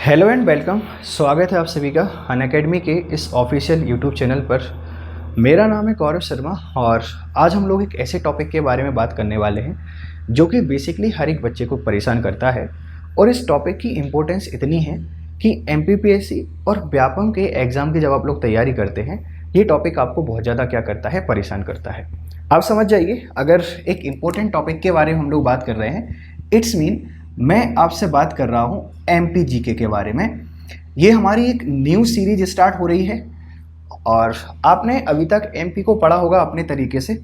Hello and welcome. स्वागत है आप सभी का अनअकैडमी के इस ऑफिशियल यूट्यूब चैनल पर। मेरा नाम है गौरव शर्मा और आज हम लोग एक ऐसे टॉपिक के बारे में बात करने वाले हैं जो कि बेसिकली हर एक बच्चे को परेशान करता है। और इस टॉपिक की इम्पोर्टेंस इतनी है कि एमपीपीएससी और व्यापम के एग्ज़ाम की जब आप लोग तैयारी करते हैं, ये टॉपिक आपको बहुत ज़्यादा क्या करता है, परेशान करता है। आप समझ जाइए, अगर एक इम्पोर्टेंट टॉपिक के बारे में हम लोग बात कर रहे हैं, इट्स मीन मैं आपसे बात कर रहा हूँ एमपीजीके के बारे में। ये हमारी एक न्यू सीरीज स्टार्ट हो रही है और आपने अभी तक एमपी को पढ़ा होगा अपने तरीके से।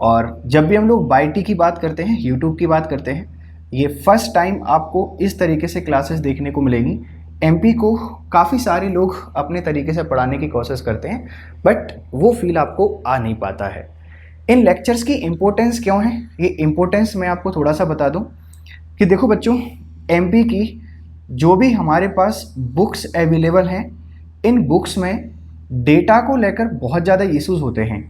और जब भी हम लोग बाईटी की बात करते हैं, यूट्यूब की बात करते हैं, ये फर्स्ट टाइम आपको इस तरीके से क्लासेस देखने को मिलेंगी। एमपी को काफ़ी सारे लोग अपने तरीके से पढ़ाने की कोशिश करते हैं, बट वो फील आपको आ नहीं पाता है। इन लेक्चर्स की इम्पोर्टेंस क्यों है, ये इम्पोर्टेंस मैं आपको थोड़ा सा बता दूं कि देखो बच्चों, एमपी की जो भी हमारे पास बुक्स अवेलेबल हैं, इन बुक्स में डेटा को लेकर बहुत ज़्यादा इश्यूज होते हैं।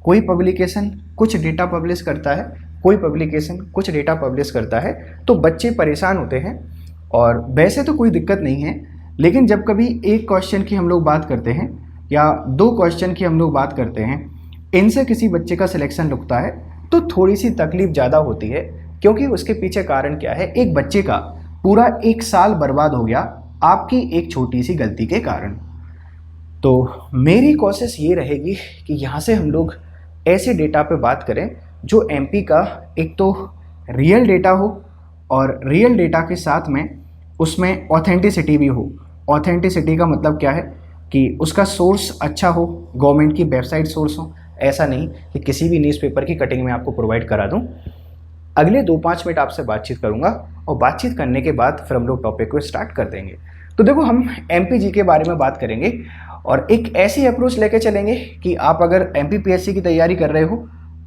कोई पब्लिकेशन कुछ डेटा पब्लिश करता है, कोई पब्लिकेशन कुछ डेटा पब्लिश करता है, तो बच्चे परेशान होते हैं। और वैसे तो कोई दिक्कत नहीं है, लेकिन जब कभी एक क्वेश्चन की हम लोग बात करते हैं या दो क्वेश्चन की हम लोग बात करते हैं, इनसे किसी बच्चे का सिलेक्शन रुकता है तो थोड़ी सी तकलीफ ज़्यादा होती है। क्योंकि उसके पीछे कारण क्या है, एक बच्चे का पूरा एक साल बर्बाद हो गया आपकी एक छोटी सी गलती के कारण। तो मेरी कोशिश ये रहेगी कि यहाँ से हम लोग ऐसे डेटा पे बात करें जो एमपी का एक तो रियल डेटा हो और रियल डेटा के साथ में उसमें ऑथेंटिसिटी भी हो। ऑथेंटिसिटी का मतलब क्या है कि उसका सोर्स अच्छा हो, गवर्नमेंट की वेबसाइट सोर्स हो, ऐसा नहीं कि किसी भी न्यूज़पेपर की कटिंग में आपको प्रोवाइड करा दूँ। अगले 2-5 मिनट आपसे बातचीत करूंगा और बातचीत करने के बाद फिर हम लोग टॉपिक को स्टार्ट कर देंगे। तो देखो, हम एमपीजी के बारे में बात करेंगे और एक ऐसी अप्रोच लेके चलेंगे कि आप अगर एमपीपीएससी की तैयारी कर रहे हो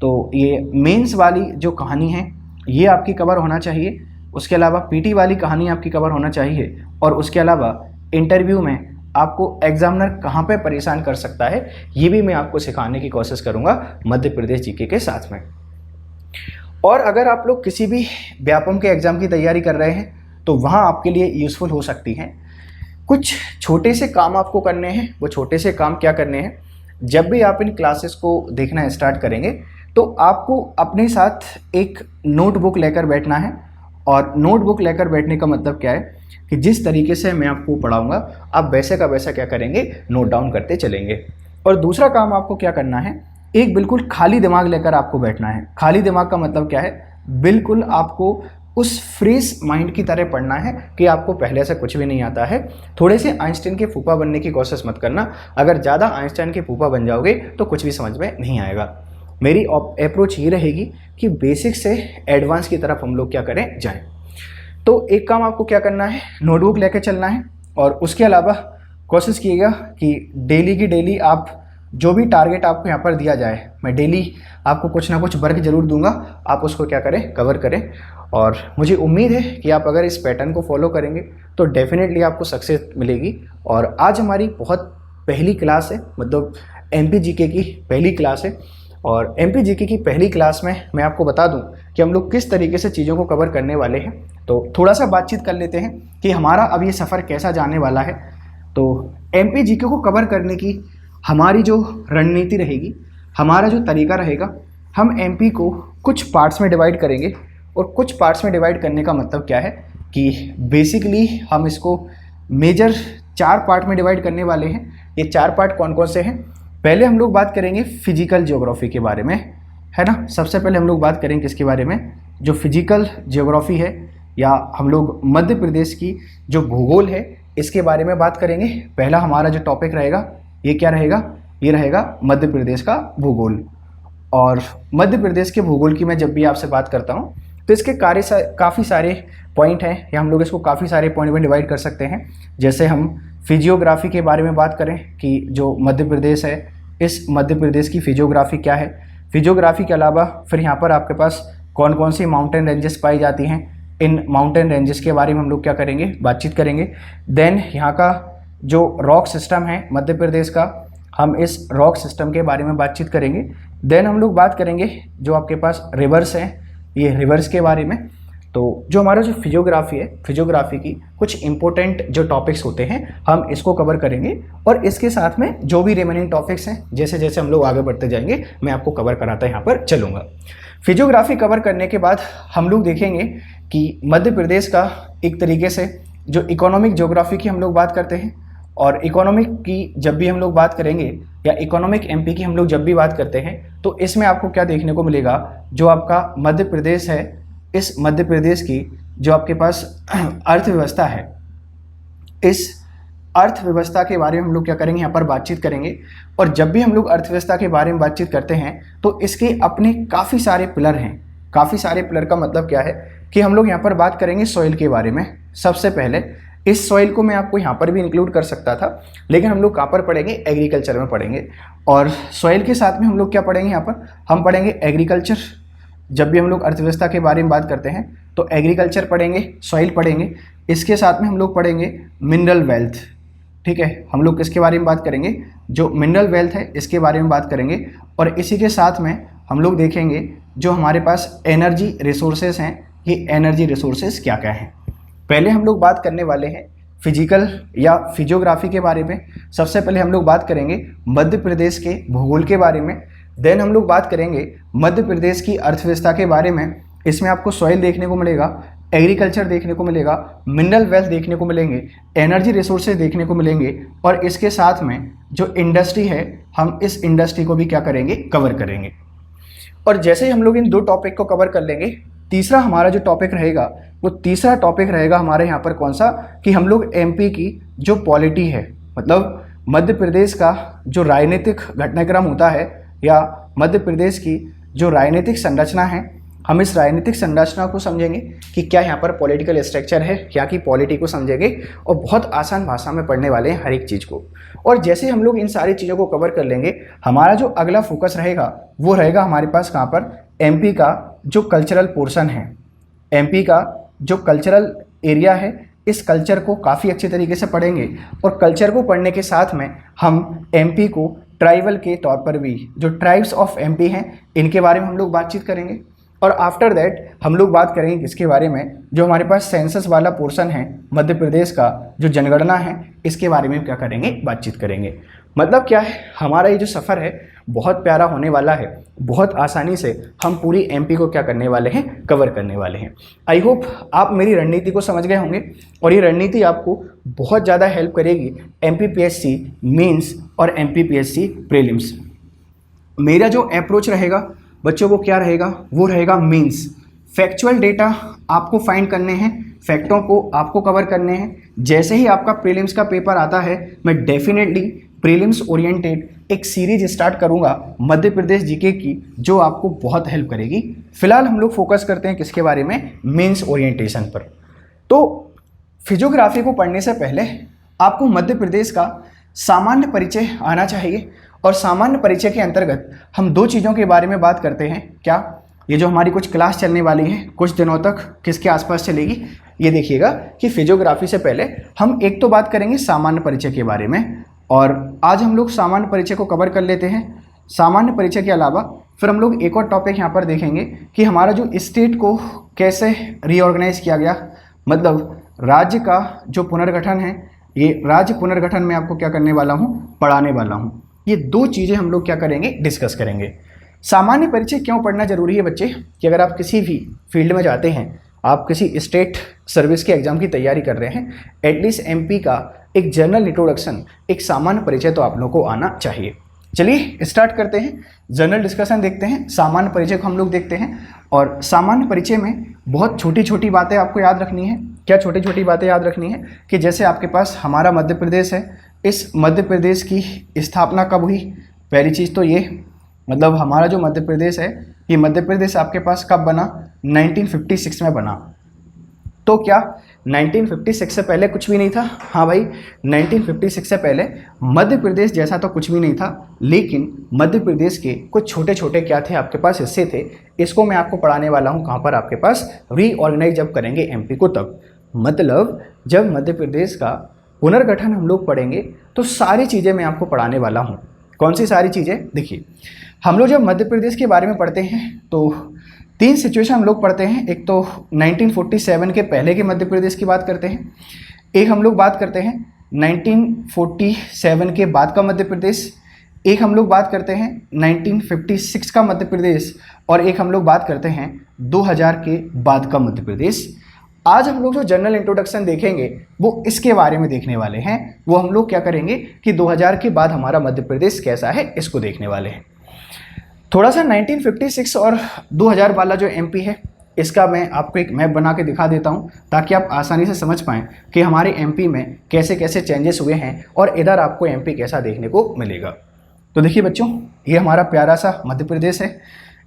तो ये मेंस वाली जो कहानी है ये आपकी कवर होना चाहिए। उसके अलावा पीटी वाली कहानी आपकी कवर होना चाहिए। और उसके अलावा इंटरव्यू में आपको एग्जामिनर कहाँ पे परेशान कर सकता है, ये भी मैं आपको सिखाने की कोशिश करूँगा मध्य प्रदेश जीके के साथ में। और अगर आप लोग किसी भी व्यापम के एग्ज़ाम की तैयारी कर रहे हैं तो वहाँ आपके लिए यूज़फुल हो सकती हैं। कुछ छोटे से काम आपको करने हैं। वो छोटे से काम क्या करने हैं, जब भी आप इन क्लासेस को देखना स्टार्ट करेंगे तो आपको अपने साथ एक नोटबुक लेकर बैठना है। और नोटबुक लेकर बैठने का मतलब क्या है कि जिस तरीके से मैं आपको पढ़ाऊँगा आप वैसे का वैसा क्या करेंगे, नोट डाउन करते चलेंगे। और दूसरा काम आपको क्या करना है, एक बिल्कुल खाली दिमाग लेकर आपको बैठना है। खाली दिमाग का मतलब क्या है, बिल्कुल आपको उस फ्रेश माइंड की तरह पढ़ना है कि आपको पहले से कुछ भी नहीं आता है। थोड़े से आइंस्टाइन के फूफा बनने की कोशिश मत करना। अगर ज़्यादा आइंस्टाइन के फूफा बन जाओगे तो कुछ भी समझ में नहीं आएगा। मेरी अप्रोच ये रहेगी कि बेसिक से एडवांस की तरफ हम लोग क्या करें, जाएं। तो एक काम आपको क्या करना है, नोटबुक लेकर चलना है। और उसके अलावा कोशिश कीजिएगा कि डेली की डेली आप जो भी टारगेट आपको यहाँ पर दिया जाए, मैं डेली आपको कुछ ना कुछ वर्क जरूर दूंगा, आप उसको क्या करें, कवर करें। और मुझे उम्मीद है कि आप अगर इस पैटर्न को फॉलो करेंगे तो डेफिनेटली आपको सक्सेस मिलेगी। और आज हमारी बहुत पहली क्लास है, मतलब एमपीजीके की पहली क्लास है। और एमपीजीके की पहली क्लास में मैं आपको बता दूं कि हम लोग किस तरीके से चीज़ों को कवर करने वाले हैं। तो थोड़ा सा बातचीत कर लेते हैं कि हमारा अब ये सफ़र कैसा जाने वाला है। तो एमपीजीके को कवर करने की हमारी जो रणनीति रहेगी, हमारा जो तरीका रहेगा, हम एमपी को कुछ पार्ट्स में डिवाइड करेंगे। और कुछ पार्ट्स में डिवाइड करने का मतलब क्या है कि बेसिकली हम इसको मेजर 4 पार्ट में डिवाइड करने वाले हैं। ये 4 पार्ट कौन कौन से हैं, पहले हम लोग बात करेंगे फिजिकल ज्योग्राफी के बारे में, है ना। सबसे पहले हम लोग बात करेंगे किसके बारे में, जो फिजिकल ज्योग्राफी है या हम लोग मध्य प्रदेश की जो भूगोल है इसके बारे में बात करेंगे। पहला हमारा जो टॉपिक रहेगा ये क्या रहेगा, ये रहेगा मध्य प्रदेश का भूगोल। और मध्य प्रदेश के भूगोल की मैं जब भी आपसे बात करता हूँ तो इसके काफ़ी सारे पॉइंट हैं, या हम लोग इसको काफ़ी सारे पॉइंट में डिवाइड कर सकते हैं। जैसे हम फिजियोग्राफी के बारे में बात करें कि जो मध्य प्रदेश है, इस मध्य प्रदेश की फिजियोग्राफी क्या है। फिजियोग्राफी के अलावा फिर यहाँ पर आपके पास कौन कौन सी माउंटेन रेंजेस पाई जाती हैं, इन माउंटेन रेंजेस के बारे में हम लोग क्या करेंगे, बातचीत करेंगे। देन यहाँ का जो रॉक सिस्टम है मध्य प्रदेश का, हम इस रॉक सिस्टम के बारे में बातचीत करेंगे। देन हम लोग बात करेंगे जो आपके पास रिवर्स हैं, ये रिवर्स के बारे में। तो जो हमारा जो फिजियोग्राफी है, फिजियोग्राफी की कुछ इंपॉर्टेंट जो टॉपिक्स होते हैं हम इसको कवर करेंगे, और इसके साथ में जो भी रिमेनिंग टॉपिक्स हैं जैसे जैसे हम लोग आगे बढ़ते जाएंगे मैं आपको कवर कराता यहाँ पर चलूँगा। फिजियोग्राफी कवर करने के बाद हम लोग देखेंगे कि मध्य प्रदेश का एक तरीके से जो इकोनॉमिक ज्योग्राफी की हम लोग बात करते हैं, और इकोनॉमिक की जब भी हम लोग बात करेंगे या इकोनॉमिक एमपी की हम लोग जब भी बात करते हैं तो इसमें आपको क्या देखने को मिलेगा, जो आपका मध्य प्रदेश है, इस मध्य प्रदेश की जो आपके पास अर्थव्यवस्था है, इस अर्थव्यवस्था के बारे में हम लोग क्या करेंगे, यहाँ पर बातचीत करेंगे। और जब भी हम लोग अर्थव्यवस्था के बारे में बातचीत करते हैं तो इसके अपने काफ़ी सारे पिलर हैं। काफ़ी सारे पिलर का मतलब क्या है कि हम लोग यहाँ पर बात करेंगे सॉइल के बारे में। सबसे पहले इस सॉइल को मैं आपको यहाँ पर भी इंक्लूड कर सकता था, लेकिन हम लोग कहाँ पर पढ़ेंगे, एग्रीकल्चर में पढ़ेंगे। और सॉइल के साथ में हम लोग क्या पढ़ेंगे, यहाँ पर हम पढ़ेंगे एग्रीकल्चर। जब भी हम लोग अर्थव्यवस्था के बारे में बात करते हैं तो एग्रीकल्चर पढ़ेंगे, सॉइल पढ़ेंगे, इसके साथ में हम लोग पढ़ेंगे मिनरल वेल्थ। ठीक है, हम लोग किसके बारे में बात करेंगे, जो मिनरल वेल्थ है इसके बारे में बात करेंगे। और इसी के साथ में हम लोग देखेंगे जो हमारे पास एनर्जी रिसोर्सेज हैं, ये एनर्जी रिसोर्सेज क्या क्या हैं। पहले हम लोग बात करने वाले हैं फिजिकल या फिजियोग्राफी के बारे में। सबसे पहले हम लोग बात करेंगे मध्य प्रदेश के भूगोल के बारे में, देन हम लोग बात करेंगे मध्य प्रदेश की अर्थव्यवस्था के बारे में। इसमें आपको सॉइल देखने को मिलेगा, एग्रीकल्चर देखने को मिलेगा, मिनरल वेल्थ देखने को मिलेंगे, एनर्जी रिसोर्सेज देखने को मिलेंगे, और इसके साथ में जो इंडस्ट्री है हम इस इंडस्ट्री को भी क्या करेंगे, कवर करेंगे। और जैसे ही हम लोग इन दो टॉपिक को कवर कर लेंगे, तीसरा हमारा जो टॉपिक रहेगा वो तीसरा टॉपिक रहेगा हमारे यहाँ पर कौन सा, कि हम लोग एमपी की जो पॉलिटी है, मतलब मध्य प्रदेश का जो राजनीतिक घटनाक्रम होता है या मध्य प्रदेश की जो राजनीतिक संरचना है, हम इस राजनीतिक संरचना को समझेंगे कि क्या यहाँ पर पॉलिटिकल स्ट्रक्चर है, क्या की पॉलिटी को समझेंगे, और बहुत आसान भाषा में पढ़ने वाले हैं हर एक चीज़ को। और जैसे हम लोग इन सारी चीज़ों को कवर कर लेंगे, हमारा जो अगला फोकस रहेगा वो रहेगा हमारे पास कहाँ पर, एमपी का जो कल्चरल पोर्शन है, एमपी का जो कल्चरल एरिया है, इस कल्चर को काफ़ी अच्छे तरीके से पढ़ेंगे। और कल्चर को पढ़ने के साथ में हम एमपी को ट्राइबल के तौर पर भी, जो ट्राइब्स ऑफ एमपी हैं, इनके बारे में हम लोग बातचीत करेंगे। और आफ्टर दैट हम लोग बात करेंगे किसके बारे में, जो हमारे पास सेंसस वाला पोर्शन है मध्य प्रदेश का, जो जनगणना है, इसके बारे में क्या करेंगे, बातचीत करेंगे। मतलब क्या है, हमारा ये जो सफ़र है बहुत प्यारा होने वाला है। बहुत आसानी से हम पूरी एमपी को क्या करने वाले हैं, कवर करने वाले हैं। आई होप आप मेरी रणनीति को समझ गए होंगे, और ये रणनीति आपको बहुत ज़्यादा हेल्प करेगी एमपीपीएससी मेंस और एमपीपीएससी प्रीलिम्स। मेरा जो अप्रोच रहेगा बच्चों को क्या रहेगा, वो रहेगा मेंस। फैक्चुअल डेटा आपको फाइंड करने हैं, फैक्टों को आपको कवर करने हैं। जैसे ही आपका प्रीलिम्स का पेपर आता है, मैं डेफिनेटली प्रीलिम्स ओरिएंटेड एक सीरीज स्टार्ट करूंगा मध्य प्रदेश जीके की, जो आपको बहुत हेल्प करेगी। फिलहाल हम लोग फोकस करते हैं किसके बारे में, मेंस ओरिएंटेशन पर। तो फिजियोग्राफी को पढ़ने से पहले आपको मध्य प्रदेश का सामान्य परिचय आना चाहिए, और सामान्य परिचय के अंतर्गत हम दो चीज़ों के बारे में बात करते हैं। क्या, ये जो हमारी कुछ क्लास चलने वाली है कुछ दिनों तक, किसके आसपास चलेगी, ये देखिएगा कि फिजियोग्राफी से पहले हम एक तो बात करेंगे सामान्य परिचय के बारे में, और आज हम लोग सामान्य परिचय को कवर कर लेते हैं। सामान्य परिचय के अलावा फिर हम लोग एक और टॉपिक यहाँ पर देखेंगे कि हमारा जो स्टेट को कैसे रीऑर्गेनाइज किया गया, मतलब राज्य का जो पुनर्गठन है, ये राज्य पुनर्गठन में आपको क्या करने वाला हूँ, पढ़ाने वाला हूँ। ये दो चीज़ें हम लोग क्या करेंगे, डिस्कस करेंगे। सामान्य परिचय क्यों पढ़ना जरूरी है बच्चे, कि अगर आप किसी भी फील्ड में जाते हैं, आप किसी स्टेट सर्विस के एग्जाम की तैयारी कर रहे हैं, एटलीस्ट एमपी का एक जनरल इंट्रोडक्शन, एक सामान्य परिचय तो आप लोगों को आना चाहिए। चलिए स्टार्ट करते हैं, जनरल डिस्कशन देखते हैं, सामान्य परिचय को हम लोग देखते हैं। और सामान्य परिचय में बहुत छोटी छोटी बातें आपको याद रखनी है। क्या छोटी छोटी बातें याद रखनी है, कि जैसे आपके पास हमारा मध्य प्रदेश है, इस मध्य प्रदेश की स्थापना कब हुई, पहली चीज़ तो ये, मतलब हमारा जो मध्य प्रदेश है, ये मध्य प्रदेश आपके पास कब बना, 1956 में बना। तो क्या 1956 से पहले कुछ भी नहीं था? हाँ भाई, 1956 से पहले मध्य प्रदेश जैसा तो कुछ भी नहीं था, लेकिन मध्य प्रदेश के कुछ छोटे छोटे क्या थे आपके पास, हिस्से थे। इसको मैं आपको पढ़ाने वाला हूँ कहाँ पर, आपके पास रीऑर्गेनाइज जब करेंगे एमपी को तब। मतलब जब मध्य प्रदेश का पुनर्गठन हम लोग पढ़ेंगे तो सारी चीज़ें मैं आपको पढ़ाने वाला हूँ। कौन सी सारी चीज़ें? देखिए, हम लोग जब मध्य प्रदेश के बारे में पढ़ते हैं तो तीन सिचुएशन हम लोग पढ़ते हैं। एक तो 1947 के पहले के मध्य प्रदेश की बात करते हैं, एक हम लोग बात करते हैं 1947 के बाद का मध्य प्रदेश, एक हम लोग बात करते हैं 1956 का मध्य प्रदेश, और एक हम लोग बात करते हैं 2000 के बाद का मध्य प्रदेश। आज हम लोग जो जनरल इंट्रोडक्शन देखेंगे वो इसके बारे में देखने वाले हैं। वो हम लोग क्या करेंगे कि 2000 के बाद हमारा मध्य प्रदेश कैसा है इसको देखने वाले हैं। थोड़ा सा 1956 और 2000 वाला जो एमपी है इसका मैं आपको एक मैप बना के दिखा देता हूं, ताकि आप आसानी से समझ पाएँ कि हमारे एमपी में कैसे कैसे चेंजेस हुए हैं और इधर आपको एमपी कैसा देखने को मिलेगा। तो देखिए बच्चों, ये हमारा प्यारा सा मध्य प्रदेश है।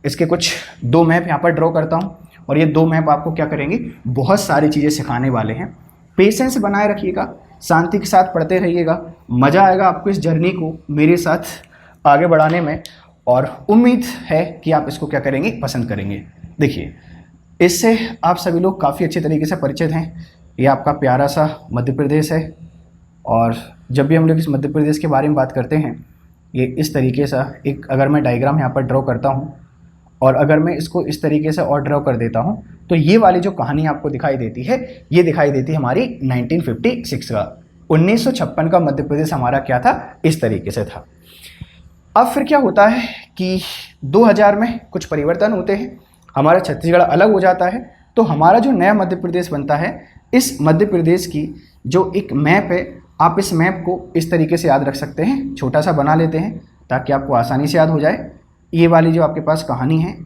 इसके कुछ दो मैप यहाँ पर ड्रॉ करता हूँ, और ये दो मैप आपको क्या करेंगे, बहुत सारी चीज़ें सिखाने वाले हैं। पेशेंस बनाए रखिएगा, शांति के साथ पढ़ते रहिएगा, मज़ा आएगा आपको इस जर्नी को मेरे साथ आगे बढ़ाने में, और उम्मीद है कि आप इसको क्या करेंगे, पसंद करेंगे। देखिए, इससे आप सभी लोग काफ़ी अच्छे तरीके से परिचित हैं। ये आपका प्यारा सा मध्य प्रदेश है, और जब भी हम लोग इस मध्य प्रदेश के बारे में बात करते हैं, ये इस तरीके से एक अगर मैं डायग्राम यहाँ पर ड्रॉ करता हूँ, और अगर मैं इसको इस तरीके से और ड्रॉ कर देता हूँ, तो ये वाली जो कहानी आपको दिखाई देती है, ये दिखाई देती है हमारी 1956 का। 1956 का मध्य प्रदेश हमारा क्या था, इस तरीके से था। अब फिर क्या होता है कि 2000 में कुछ परिवर्तन होते हैं, हमारा छत्तीसगढ़ अलग हो जाता है, तो हमारा जो नया मध्य प्रदेश बनता है, इस मध्य प्रदेश की जो एक मैप है, आप इस मैप को इस तरीके से याद रख सकते हैं। छोटा सा बना लेते हैं ताकि आपको आसानी से याद हो जाए। ये वाली जो आपके पास कहानी है,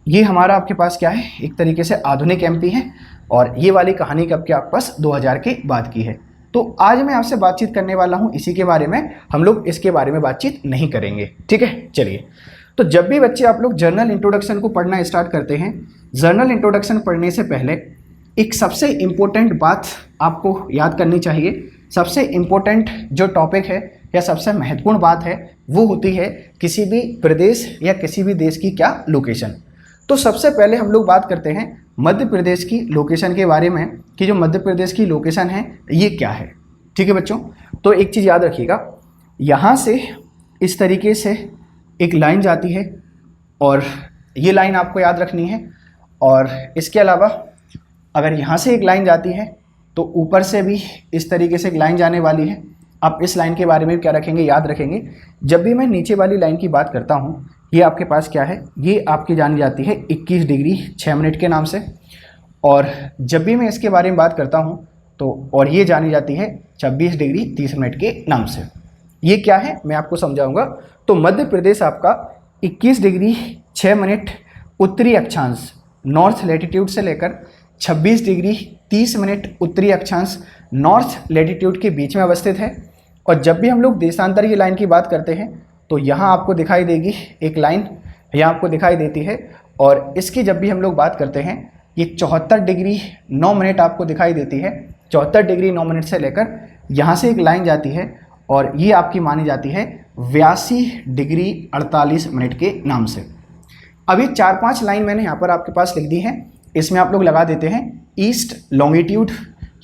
ये हमारा आपके पास क्या है, एक तरीके से आधुनिक एमपी है, और ये वाली कहानी कब के आपके पास 2000 के बाद की है। तो आज मैं आपसे बातचीत करने वाला हूँ इसी के बारे में, हम लोग इसके बारे में बातचीत नहीं करेंगे, ठीक है। चलिए, तो जब भी बच्चे आप लोग जर्नल इंट्रोडक्शन को पढ़ना स्टार्ट करते हैं, जर्नल इंट्रोडक्शन पढ़ने से पहले एक सबसे इम्पोर्टेंट बात आपको याद करनी चाहिए। सबसे इम्पोर्टेंट जो टॉपिक है या सबसे महत्वपूर्ण बात है, वो होती है किसी भी प्रदेश या किसी भी देश की क्या लोकेशन। तो सबसे पहले हम लोग बात करते हैं मध्य प्रदेश की लोकेशन के बारे में, कि जो मध्य प्रदेश की लोकेशन है ये क्या है, ठीक है बच्चों। तो एक चीज़ याद रखिएगा, यहाँ से इस तरीके से एक लाइन जाती है, और ये लाइन आपको याद रखनी है। और इसके अलावा अगर यहाँ से एक लाइन जाती है, तो ऊपर से भी इस तरीके से एक लाइन जाने वाली है। आप इस लाइन के बारे में क्या रखेंगे, याद रखेंगे। जब भी मैं नीचे वाली लाइन की बात करता हूँ, ये आपके पास क्या है, ये आपकी जानी जाती है 21 डिग्री 6 मिनट के नाम से। और जब भी मैं इसके बारे में बात करता हूँ, तो और ये जानी जाती है 26 डिग्री 30 मिनट के नाम से। ये क्या है मैं आपको समझाऊंगा। तो मध्य प्रदेश आपका 21 डिग्री 6 मिनट उत्तरी अक्षांश नॉर्थ लैटिट्यूड से लेकर 26 डिग्री 30 मिनट उत्तरी अक्षांश नॉर्थ लैटिट्यूड के बीच में अवस्थित है। और जब भी हम लोग देशांतर की लाइन की बात करते हैं, तो यहाँ आपको दिखाई देगी एक लाइन, यहाँ आपको दिखाई देती है। और इसकी जब भी हम लोग बात करते हैं, ये 74 डिग्री 9 मिनट आपको दिखाई देती है। 74 डिग्री 9 मिनट से लेकर यहाँ से एक लाइन जाती है, और ये आपकी मानी जाती है 82 डिग्री 48 मिनट के नाम से। अब ये 4-5 लाइन मैंने यहाँ पर आपके पास लिख दी है। इसमें आप लोग लगा देते हैं ईस्ट लॉन्गिट्यूड,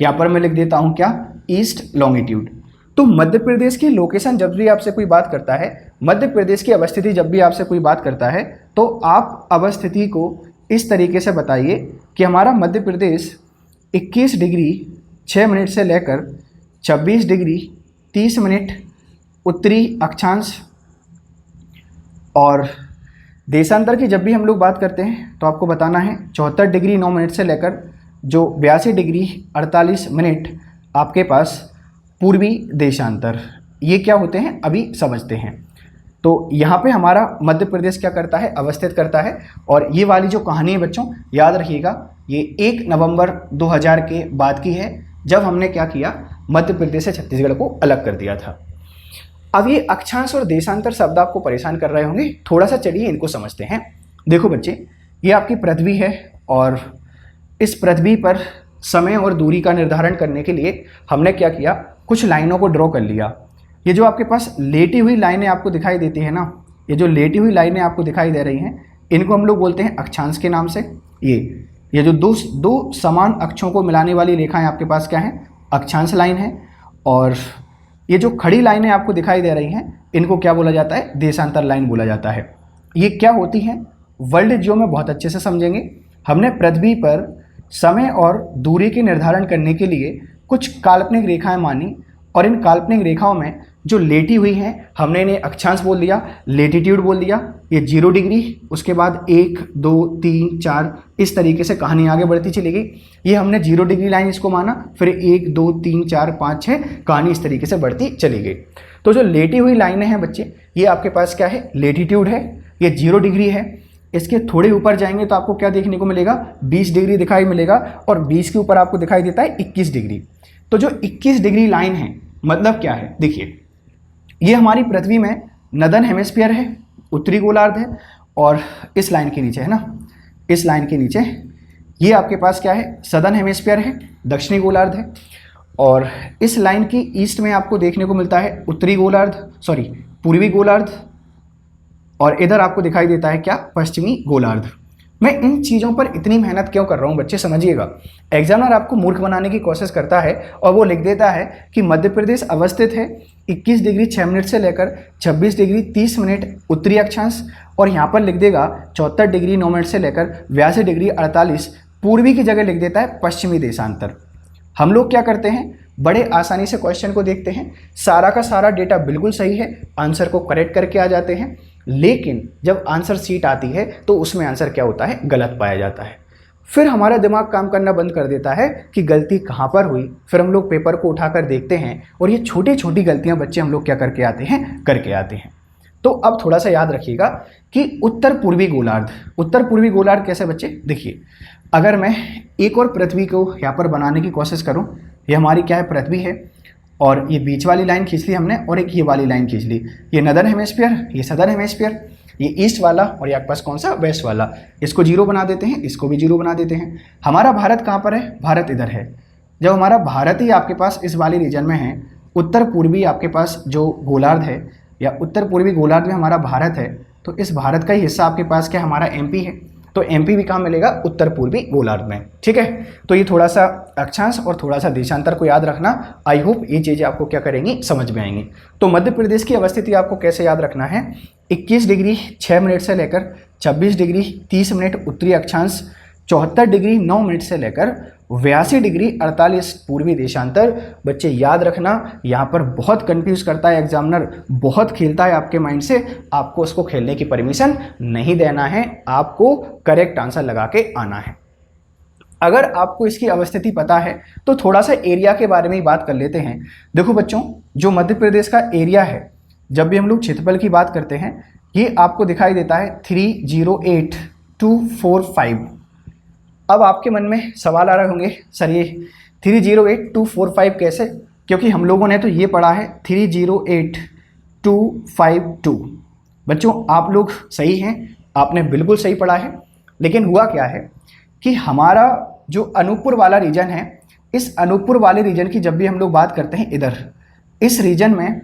यहाँ पर मैं लिख देता हूँ क्या, ईस्ट लॉन्गिट्यूड। तो मध्य प्रदेश की लोकेशन जब भी आपसे कोई बात करता है, मध्य प्रदेश की अवस्थिति जब भी आपसे कोई बात करता है, तो आप अवस्थिति को इस तरीके से बताइए कि हमारा मध्य प्रदेश 21 डिग्री 6 मिनट से लेकर 26 डिग्री 30 मिनट उत्तरी अक्षांश। और देशांतर की जब भी हम लोग बात करते हैं, तो आपको बताना है 74 डिग्री 9 मिनट से लेकर जो 82 डिग्री 48 मिनट आपके पास पूर्वी देशांतर। ये क्या होते हैं अभी समझते हैं। तो यहाँ पे हमारा मध्य प्रदेश क्या करता है, अवस्थित करता है। और ये वाली जो कहानी है बच्चों, याद रखिएगा, ये 1 नवंबर 2000 के बाद की है, जब हमने क्या किया, मध्य प्रदेश से छत्तीसगढ़ को अलग कर दिया था। अब ये अक्षांश और देशांतर शब्द आपको परेशान कर रहे होंगे, थोड़ा सा चलिए इनको समझते हैं। देखो बच्चे, ये आपकी पृथ्वी है, और इस पृथ्वी पर समय और दूरी का निर्धारण करने के लिए हमने क्या किया, कुछ लाइनों को ड्रॉ कर लिया। ये जो आपके पास लेटी हुई लाइनें आपको दिखाई देती है ना, ये जो लेटी हुई लाइनें आपको दिखाई दे रही हैं, इनको हम लोग बोलते हैं अक्षांश के नाम से। ये जो दो समान अक्षों को मिलाने वाली रेखाएं आपके पास क्या है, अक्षांश लाइन है। और ये जो खड़ी लाइनें आपको दिखाई दे रही हैं, इनको क्या बोला जाता है? देशांतर लाइन बोला जाता है। ये क्या होती हैं? वर्ल्ड जियो में बहुत अच्छे से समझेंगे। हमने पृथ्वी पर समय और दूरी के निर्धारण करने के लिए कुछ काल्पनिक रेखाएं मानी, और इन काल्पनिक रेखाओं में जो लेटी हुई हैं हमने इन्हें अक्षांश बोल दिया, लेटीट्यूड बोल दिया। ये 0 डिग्री, उसके बाद 1 2 3 4 इस तरीके से कहानी आगे बढ़ती चली गई। ये हमने 0 डिग्री लाइन इसको माना, फिर 1 2 3 4 5 6 कहानी इस तरीके से बढ़ती चली गई। तो जो लेटी हुई लाइनें हैं बच्चे, ये आपके पास क्या है? लेटीट्यूड है, ये 0 डिग्री है। इसके थोड़े ऊपर जाएंगे तो आपको क्या देखने को मिलेगा? 20 डिग्री दिखाई मिलेगा, और 20 के ऊपर आपको दिखाई देता है 21 डिग्री। तो जो 21 डिग्री लाइन है, मतलब क्या है? देखिए, ये हमारी पृथ्वी में नदन हेमिस्फीयर है, उत्तरी गोलार्ध है, और इस लाइन के नीचे है ना, इस लाइन के नीचे ये आपके पास क्या है? सदर्न हेमिस्फीयर है, दक्षिणी गोलार्ध है। और इस लाइन की ईस्ट में आपको देखने को मिलता है उत्तरी गोलार्ध, पूर्वी गोलार्ध, और इधर आपको दिखाई देता है क्या? पश्चिमी गोलार्ध। मैं इन चीज़ों पर इतनी मेहनत क्यों कर रहा हूँ बच्चे, समझिएगा। एग्जामिनर आपको मूर्ख बनाने की कोशिश करता है और वो लिख देता है कि मध्य प्रदेश अवस्थित है 21 डिग्री 6 मिनट से लेकर 26 डिग्री 30 मिनट उत्तरी अक्षांश, और यहाँ पर लिख देगा 74 डिग्री 9 मिनट से लेकर 82 डिग्री 48 पूर्वी की जगह लिख देता है पश्चिमी देशांतर। हम लोग क्या करते हैं? बड़े आसानी से क्वेश्चन को देखते हैं, सारा का सारा डेटा बिल्कुल सही है, आंसर को करेक्ट करके आ जाते हैं, लेकिन जब आंसर शीट आती है तो उसमें आंसर क्या होता है? गलत पाया जाता है। फिर हमारा दिमाग काम करना बंद कर देता है कि गलती कहाँ पर हुई। फिर हम लोग पेपर को उठाकर देखते हैं, और ये छोटी छोटी गलतियाँ बच्चे हम लोग क्या करके आते हैं। तो अब थोड़ा सा याद रखिएगा कि उत्तर पूर्वी गोलार्ध कैसे बच्चे? देखिए, अगर मैं एक और पृथ्वी को यहाँ पर बनाने की कोशिश करूँ, ये हमारी क्या है? पृथ्वी है, और ये बीच वाली लाइन खींच ली हमने, और एक ये वाली लाइन खींच ली। ये नदर्न हेमिस्फीयर, ये सदर्न हेमिस्फीयर, ये ईस्ट वाला, और ये आपके पास कौन सा? वेस्ट वाला। इसको 0 बना देते हैं, इसको भी 0 बना देते हैं। हमारा भारत कहाँ पर है? भारत इधर है। जब हमारा भारत ही आपके पास इस वाले रीजन में है, उत्तर पूर्वी आपके पास जो गोलार्ध है, या उत्तर पूर्वी गोलार्ध में हमारा भारत है, तो इस भारत का ही हिस्सा आपके पास क्या? हमारा MP है। तो MP भी कहाँ मिलेगा? उत्तर पूर्वी गोलार्ध में। ठीक है, तो ये थोड़ा सा अक्षांश और थोड़ा सा देशांतर को याद रखना। आई होप ये चीज़ें आपको क्या करेंगी? समझ में आएंगी। तो मध्य प्रदेश की अवस्थिति आपको कैसे याद रखना है? 21 डिग्री 6 मिनट से लेकर 26 डिग्री 30 मिनट उत्तरी अक्षांश, 74 डिग्री 9 मिनट से लेकर 82 डिग्री 48 पूर्वी देशांतर। बच्चे याद रखना, यहाँ पर बहुत कंफ्यूज करता है एग्जामिनर, बहुत खेलता है आपके माइंड से। आपको उसको खेलने की परमिशन नहीं देना है, आपको करेक्ट आंसर लगा के आना है। अगर आपको इसकी अवस्थिति पता है तो थोड़ा सा एरिया के बारे में ही बात कर लेते हैं। देखो बच्चों, जो मध्य प्रदेश का एरिया है, जब भी हम लोग क्षेत्रफल की बात करते हैं, ये आपको दिखाई देता है 308245। अब आपके मन में सवाल आ रहे होंगे, सर ये 308245 कैसे? क्योंकि हम लोगों ने तो ये पढ़ा है 308252। बच्चों आप लोग सही हैं, आपने बिल्कुल सही पढ़ा है, लेकिन हुआ क्या है कि हमारा जो अनूपपुर वाला रीजन है, इस अनूपपुर वाले रीजन की जब भी हम लोग बात करते हैं, इधर इस रीजन में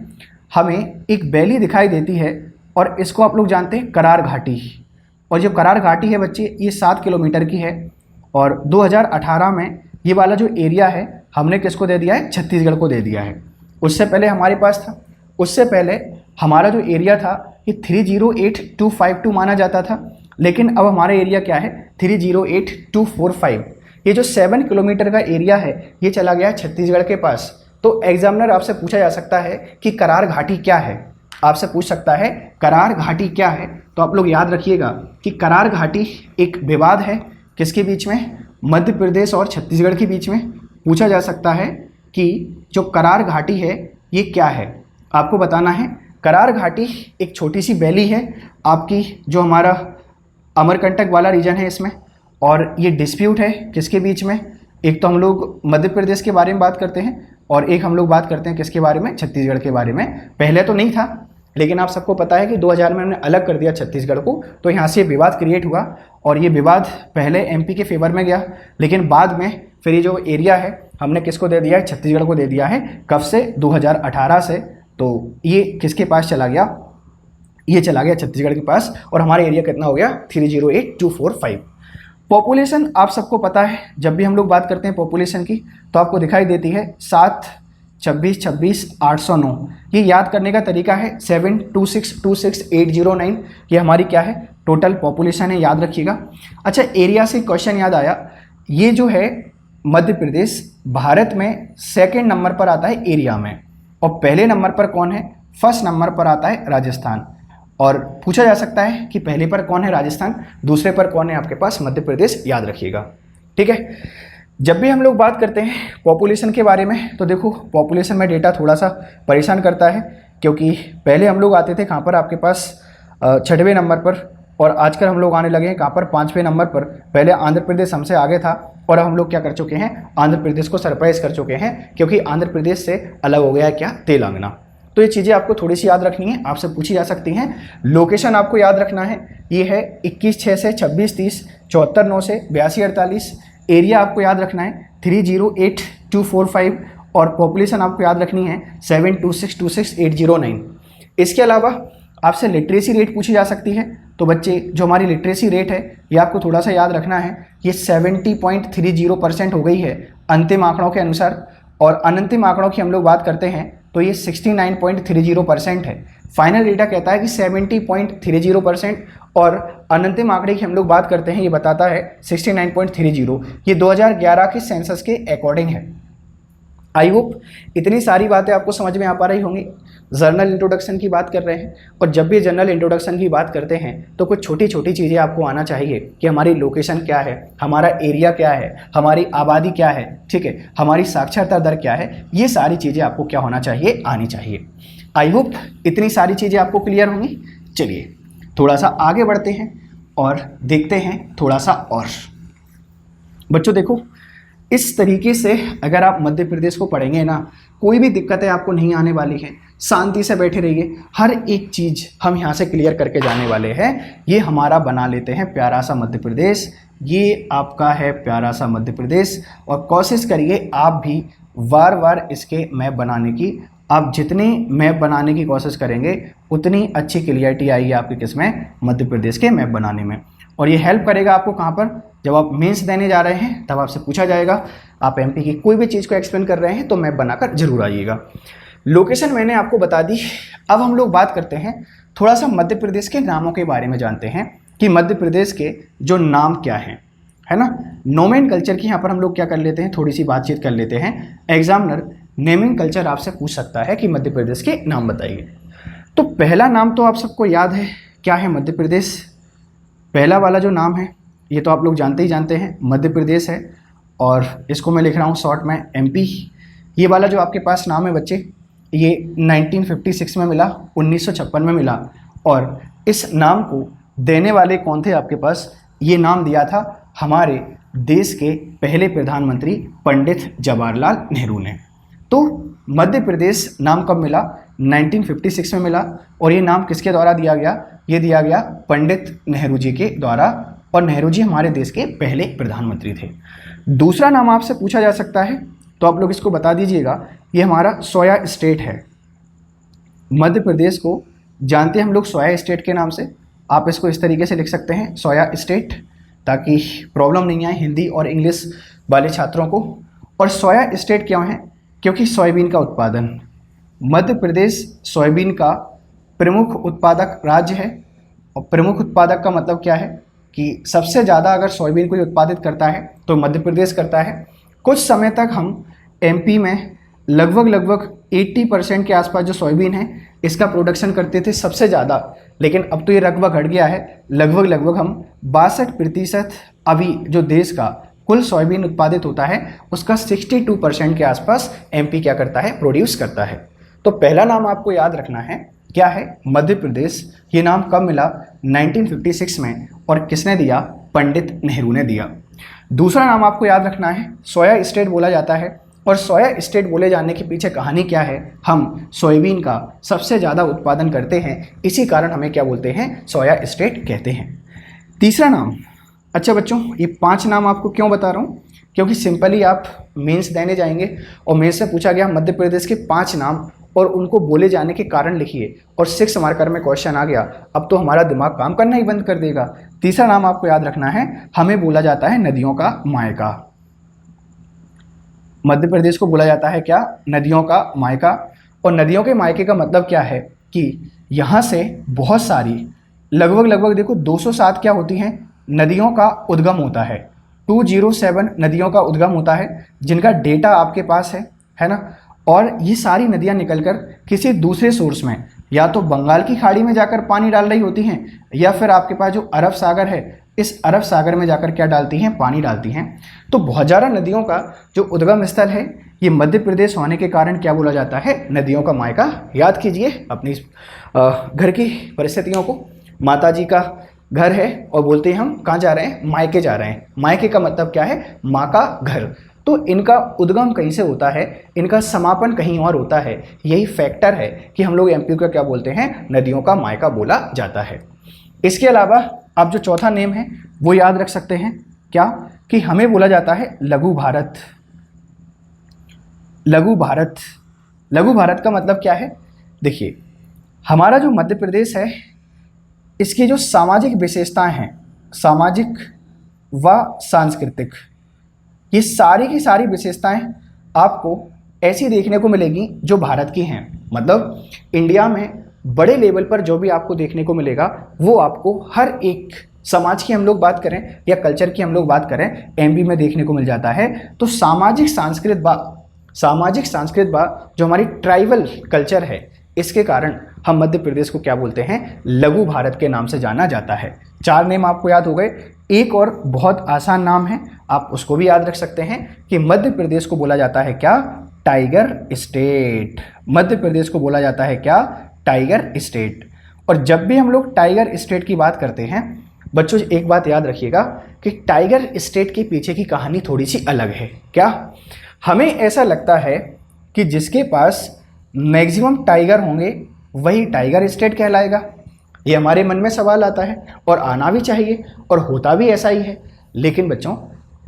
हमें एक वैली दिखाई देती है, और इसको आप लोग जानते हैं करार घाटी। और जो करार घाटी है बच्चे, ये 7 किलोमीटर की है, और 2018 में ये वाला जो एरिया है हमने किसको दे दिया है? छत्तीसगढ़ को दे दिया है। उससे पहले हमारे पास था, उससे पहले हमारा जो एरिया था ये 308252 माना जाता था, लेकिन अब हमारा एरिया क्या है? 308245। ये जो 7 किलोमीटर का एरिया है ये चला गया है छत्तीसगढ़ के पास। तो एग्जामिनर आपसे पूछा जा सकता है कि करार घाटी क्या है, आपसे पूछ सकता है करार घाटी क्या है। तो आप लोग याद रखिएगा कि करार घाटी एक विवाद है, किसके बीच में? मध्य प्रदेश और छत्तीसगढ़ के बीच में। पूछा जा सकता है कि जो करार घाटी है ये क्या है, आपको बताना है। करार घाटी एक छोटी सी वैली है आपकी, जो हमारा अमरकंटक वाला रीजन है इसमें, और ये डिस्प्यूट है किसके बीच में? एक तो हम लोग मध्य प्रदेश के बारे में बात करते हैं, और एक हम लोग बात करते हैं किसके बारे में? छत्तीसगढ़ के बारे में। पहले तो नहीं था, लेकिन आप सबको पता है कि 2000 में हमने अलग कर दिया छत्तीसगढ़ को, तो यहाँ से विवाद क्रिएट हुआ, और ये विवाद पहले MP के फेवर में गया, लेकिन बाद में फिर ये जो एरिया है हमने किसको दे दिया है? छत्तीसगढ़ को दे दिया है। कब से? 2018 से। तो ये किसके पास चला गया? ये चला गया छत्तीसगढ़ के पास, और हमारा एरिया कितना हो गया? 308245। पॉपुलेशन आप सबको पता है, जब भी हम लोग बात करते हैं पॉपुलेशन की तो आपको दिखाई देती है 7 26 ये याद करने का तरीका है 72626 ये हमारी क्या है टोटल पॉपुलेशन है, याद रखिएगा। अच्छा, एरिया से क्वेश्चन याद आया, ये जो है मध्य प्रदेश भारत में सेकंड नंबर पर आता है एरिया में, और पहले नंबर पर कौन है, फर्स्ट नंबर पर आता है राजस्थान। और पूछा जा सकता है कि पहले पर कौन है राजस्थान, दूसरे पर कौन है आपके पास मध्य प्रदेश, याद रखिएगा। ठीक है, जब भी हम लोग बात करते हैं पॉपुलेशन के बारे में तो देखो पॉपुलेशन में डेटा थोड़ा सा परेशान करता है, क्योंकि पहले हम लोग आते थे कहाँ पर आपके पास 6वें नंबर पर, और आजकल हम लोग आने लगे हैं कहाँ पर 5वें नंबर पर। पहले आंध्र प्रदेश हमसे आगे था और अब हम लोग क्या कर चुके हैं, आंध्र प्रदेश को सरपाइज कर चुके हैं, क्योंकि आंध्र प्रदेश से अलग हो गया है क्या, तेलंगाना। तो ये चीज़ें आपको थोड़ी सी याद रखनी है, आपसे पूछी जा सकती हैं। लोकेशन आपको याद रखना है, ये है 21/6 से 26/30, 74/9 से 82/48। एरिया आपको याद रखना है 308245, और पॉपुलेशन आपको याद रखनी है 72626 इसके अलावा आपसे लिटरेसी रेट पूछी जा सकती है। तो बच्चे जो हमारी लिटरेसी रेट है ये आपको थोड़ा सा याद रखना है, ये 70.30% हो गई है अंतिम आंकड़ों के अनुसार, और अनंतिम आंकड़ों की हम लोग बात करते हैं तो ये 69.30% है। फाइनल डेटा कहता है कि 70.30%, और अनंतिम आंकड़े की हम लोग बात करते हैं ये बताता है 69.30। ये 2011 के सेंसस के अकॉर्डिंग है। आई होप इतनी सारी बातें आपको समझ में आ पा रही होंगी। जर्नल इंट्रोडक्शन की बात कर रहे हैं, और जब भी जर्नल इंट्रोडक्शन की बात करते हैं तो कुछ छोटी छोटी चीज़ें आपको आना चाहिए कि हमारी लोकेशन क्या है, हमारा एरिया क्या है, हमारी आबादी क्या है, ठीक है, हमारी साक्षरता दर क्या है, ये सारी चीज़ें आपको क्या होना चाहिए, आनी चाहिए। आई होप इतनी सारी चीज़ें आपको क्लियर होंगी। चलिए थोड़ा सा आगे बढ़ते हैं और देखते हैं थोड़ा सा और। बच्चों देखो, इस तरीके से अगर आप मध्य प्रदेश को पढ़ेंगे ना, कोई भी दिक्कतें आपको नहीं आने वाली हैं, शांति से बैठे रहिए, हर एक चीज़ हम यहाँ से क्लियर करके जाने वाले हैं। ये हमारा बना लेते हैं प्यारा सा मध्य प्रदेश, ये आपका है प्यारा सा मध्य प्रदेश, और कोशिश करिए आप भी बार बार इसके मैप बनाने की। आप जितनी मैप बनाने की कोशिश करेंगे उतनी अच्छी क्लियरिटी आएगी आपके किसमें, मध्य प्रदेश के मैप बनाने में। और ये हेल्प करेगा आपको कहाँ पर, जब आप मेंस देने जा रहे हैं तब आपसे पूछा जाएगा आप एमपी की कोई भी चीज़ को एक्सप्लेन कर रहे हैं तो मैप बनाकर जरूर आइएगा। लोकेशन मैंने आपको बता दी। अब हम लोग बात करते हैं थोड़ा सा मध्य प्रदेश के नामों के बारे में, जानते हैं कि मध्य प्रदेश के जो नाम क्या हैं, है ना। नोमेनकल्चर की यहाँ पर हम लोग क्या कर लेते हैं, थोड़ी सी बातचीत कर लेते हैं। एग्जामिनर नेमिंग कल्चर आपसे पूछ सकता है कि मध्य प्रदेश के नाम बताइए। तो पहला नाम तो आप सबको याद है क्या है, मध्य प्रदेश। पहला वाला जो नाम है ये तो आप लोग जानते ही जानते हैं, मध्य प्रदेश है, और इसको मैं लिख रहा हूँ शॉर्ट में एमपी। ये वाला जो आपके पास नाम है बच्चे, ये 1956 में मिला, 1956 में मिला, और इस नाम को देने वाले कौन थे आपके पास, ये नाम दिया था हमारे देश के पहले प्रधानमंत्री पंडित जवाहरलाल नेहरू ने। तो मध्य प्रदेश नाम कब मिला, 1956 में मिला, और ये नाम किसके द्वारा दिया गया, ये दिया गया पंडित नेहरू जी के द्वारा, और नेहरू जी हमारे देश के पहले प्रधानमंत्री थे। दूसरा नाम आपसे पूछा जा सकता है तो आप लोग इसको बता दीजिएगा, ये हमारा सोया स्टेट है। मध्य प्रदेश को जानते हैं हम लोग सोया स्टेट के नाम से, आप इसको इस तरीके से लिख सकते हैं सोया स्टेट, ताकि प्रॉब्लम नहीं आए हिंदी और इंग्लिश वाले छात्रों को। और सोया स्टेट क्यों है, क्योंकि सोयाबीन का उत्पादन, मध्य प्रदेश सोयाबीन का प्रमुख उत्पादक राज्य है। और प्रमुख उत्पादक का मतलब क्या है कि सबसे ज़्यादा अगर सोयाबीन को उत्पादित करता है तो मध्य प्रदेश करता है। कुछ समय तक हम एमपी में लगभग 80% के आसपास जो सोयाबीन है इसका प्रोडक्शन करते थे सबसे ज़्यादा, लेकिन अब तो ये रकबा घट गया है, लगभग हम 62% अभी जो देश का कुल सोयाबीन उत्पादित होता है उसका 62% के आसपास एमपी क्या करता है, प्रोड्यूस करता है। तो पहला नाम आपको याद रखना है क्या है, मध्य प्रदेश। ये नाम कब मिला, 1956 में, और किसने दिया, पंडित नेहरू ने दिया। दूसरा नाम आपको याद रखना है, सोया स्टेट बोला जाता है, और सोया स्टेट बोले जाने के पीछे कहानी क्या है, हम सोयाबीन का सबसे ज़्यादा उत्पादन करते हैं, इसी कारण हमें क्या बोलते हैं, सोया स्टेट कहते हैं। तीसरा नाम, अच्छा बच्चों ये 5 नाम आपको क्यों बता रहा हूँ, क्योंकि सिंपली आप मेंस देने जाएंगे और मेंस से पूछा गया मध्य प्रदेश के 5 नाम और उनको बोले जाने के कारण लिखिए, और 6 मार्कर में क्वेश्चन आ गया, अब तो हमारा दिमाग काम करना ही बंद कर देगा। तीसरा नाम आपको याद रखना है, हमें बोला जाता है नदियों का मायका। मध्य प्रदेश को बोला जाता है क्या? नदियों का मायका। और नदियों के मायके का मतलब क्या है कि यहाँ से बहुत सारी लगभग देखो 207 क्या होती हैं नदियों का उद्गम होता है। 207 नदियों का उद्गम होता है जिनका डेटा आपके पास है ना। और ये सारी नदियाँ निकलकर किसी दूसरे सोर्स में या तो बंगाल की खाड़ी में जाकर पानी डाल रही होती हैं या फिर आपके पास जो अरब सागर है इस अरब सागर में जाकर क्या डालती हैं? पानी डालती हैं। तो बहुत ज़्यादा नदियों का जो उद्गम स्थल है ये मध्य प्रदेश होने के कारण क्या बोला जाता है? नदियों का मायका। याद कीजिए अपनी घर की परिस्थितियों को। माता जी का घर है और बोलते हैं हम कहाँ जा रहे हैं? मायके जा रहे हैं। मायके का मतलब क्या है? माँ का घर। तो इनका उद्गम कहीं से होता है, इनका समापन कहीं और होता है। यही फैक्टर है कि हम लोग एमपी का क्या बोलते हैं? नदियों का मायका बोला जाता है। इसके अलावा आप जो चौथा नेम है वो याद रख सकते हैं क्या? कि हमें बोला जाता है लघु भारत। लघु भारत, लघु भारत का मतलब क्या है? देखिए हमारा जो मध्य प्रदेश है इसकी जो सामाजिक विशेषताएं हैं, सामाजिक व सांस्कृतिक, ये सारी की सारी विशेषताएं आपको ऐसी देखने को मिलेगी जो भारत की हैं। मतलब इंडिया में बड़े लेवल पर जो भी आपको देखने को मिलेगा वो आपको हर एक समाज की हम लोग बात करें या कल्चर की हम लोग बात करें एमपी में देखने को मिल जाता है। तो सामाजिक सांस्कृतिक जो हमारी ट्राइबल कल्चर है इसके कारण हम मध्य प्रदेश को क्या बोलते हैं? लघु भारत के नाम से जाना जाता है। 4 नेम आपको याद हो गए। एक और बहुत आसान नाम है, आप उसको भी याद रख सकते हैं कि मध्य प्रदेश को बोला जाता है क्या? Tiger state. मध्य प्रदेश को बोला जाता है क्या? Tiger state. और जब भी हम लोग टाइगर स्टेट की बात करते हैं बच्चों एक बात याद रखिएगा कि टाइगर स्टेट के पीछे की कहानी थोड़ी सी अलग है। क्या? हमें ऐसा लगता है कि जिसके पास मैक्सिमम टाइगर होंगे वही टाइगर स्टेट कहलाएगा। ये हमारे मन में सवाल आता है और आना भी चाहिए और होता भी ऐसा ही है। लेकिन बच्चों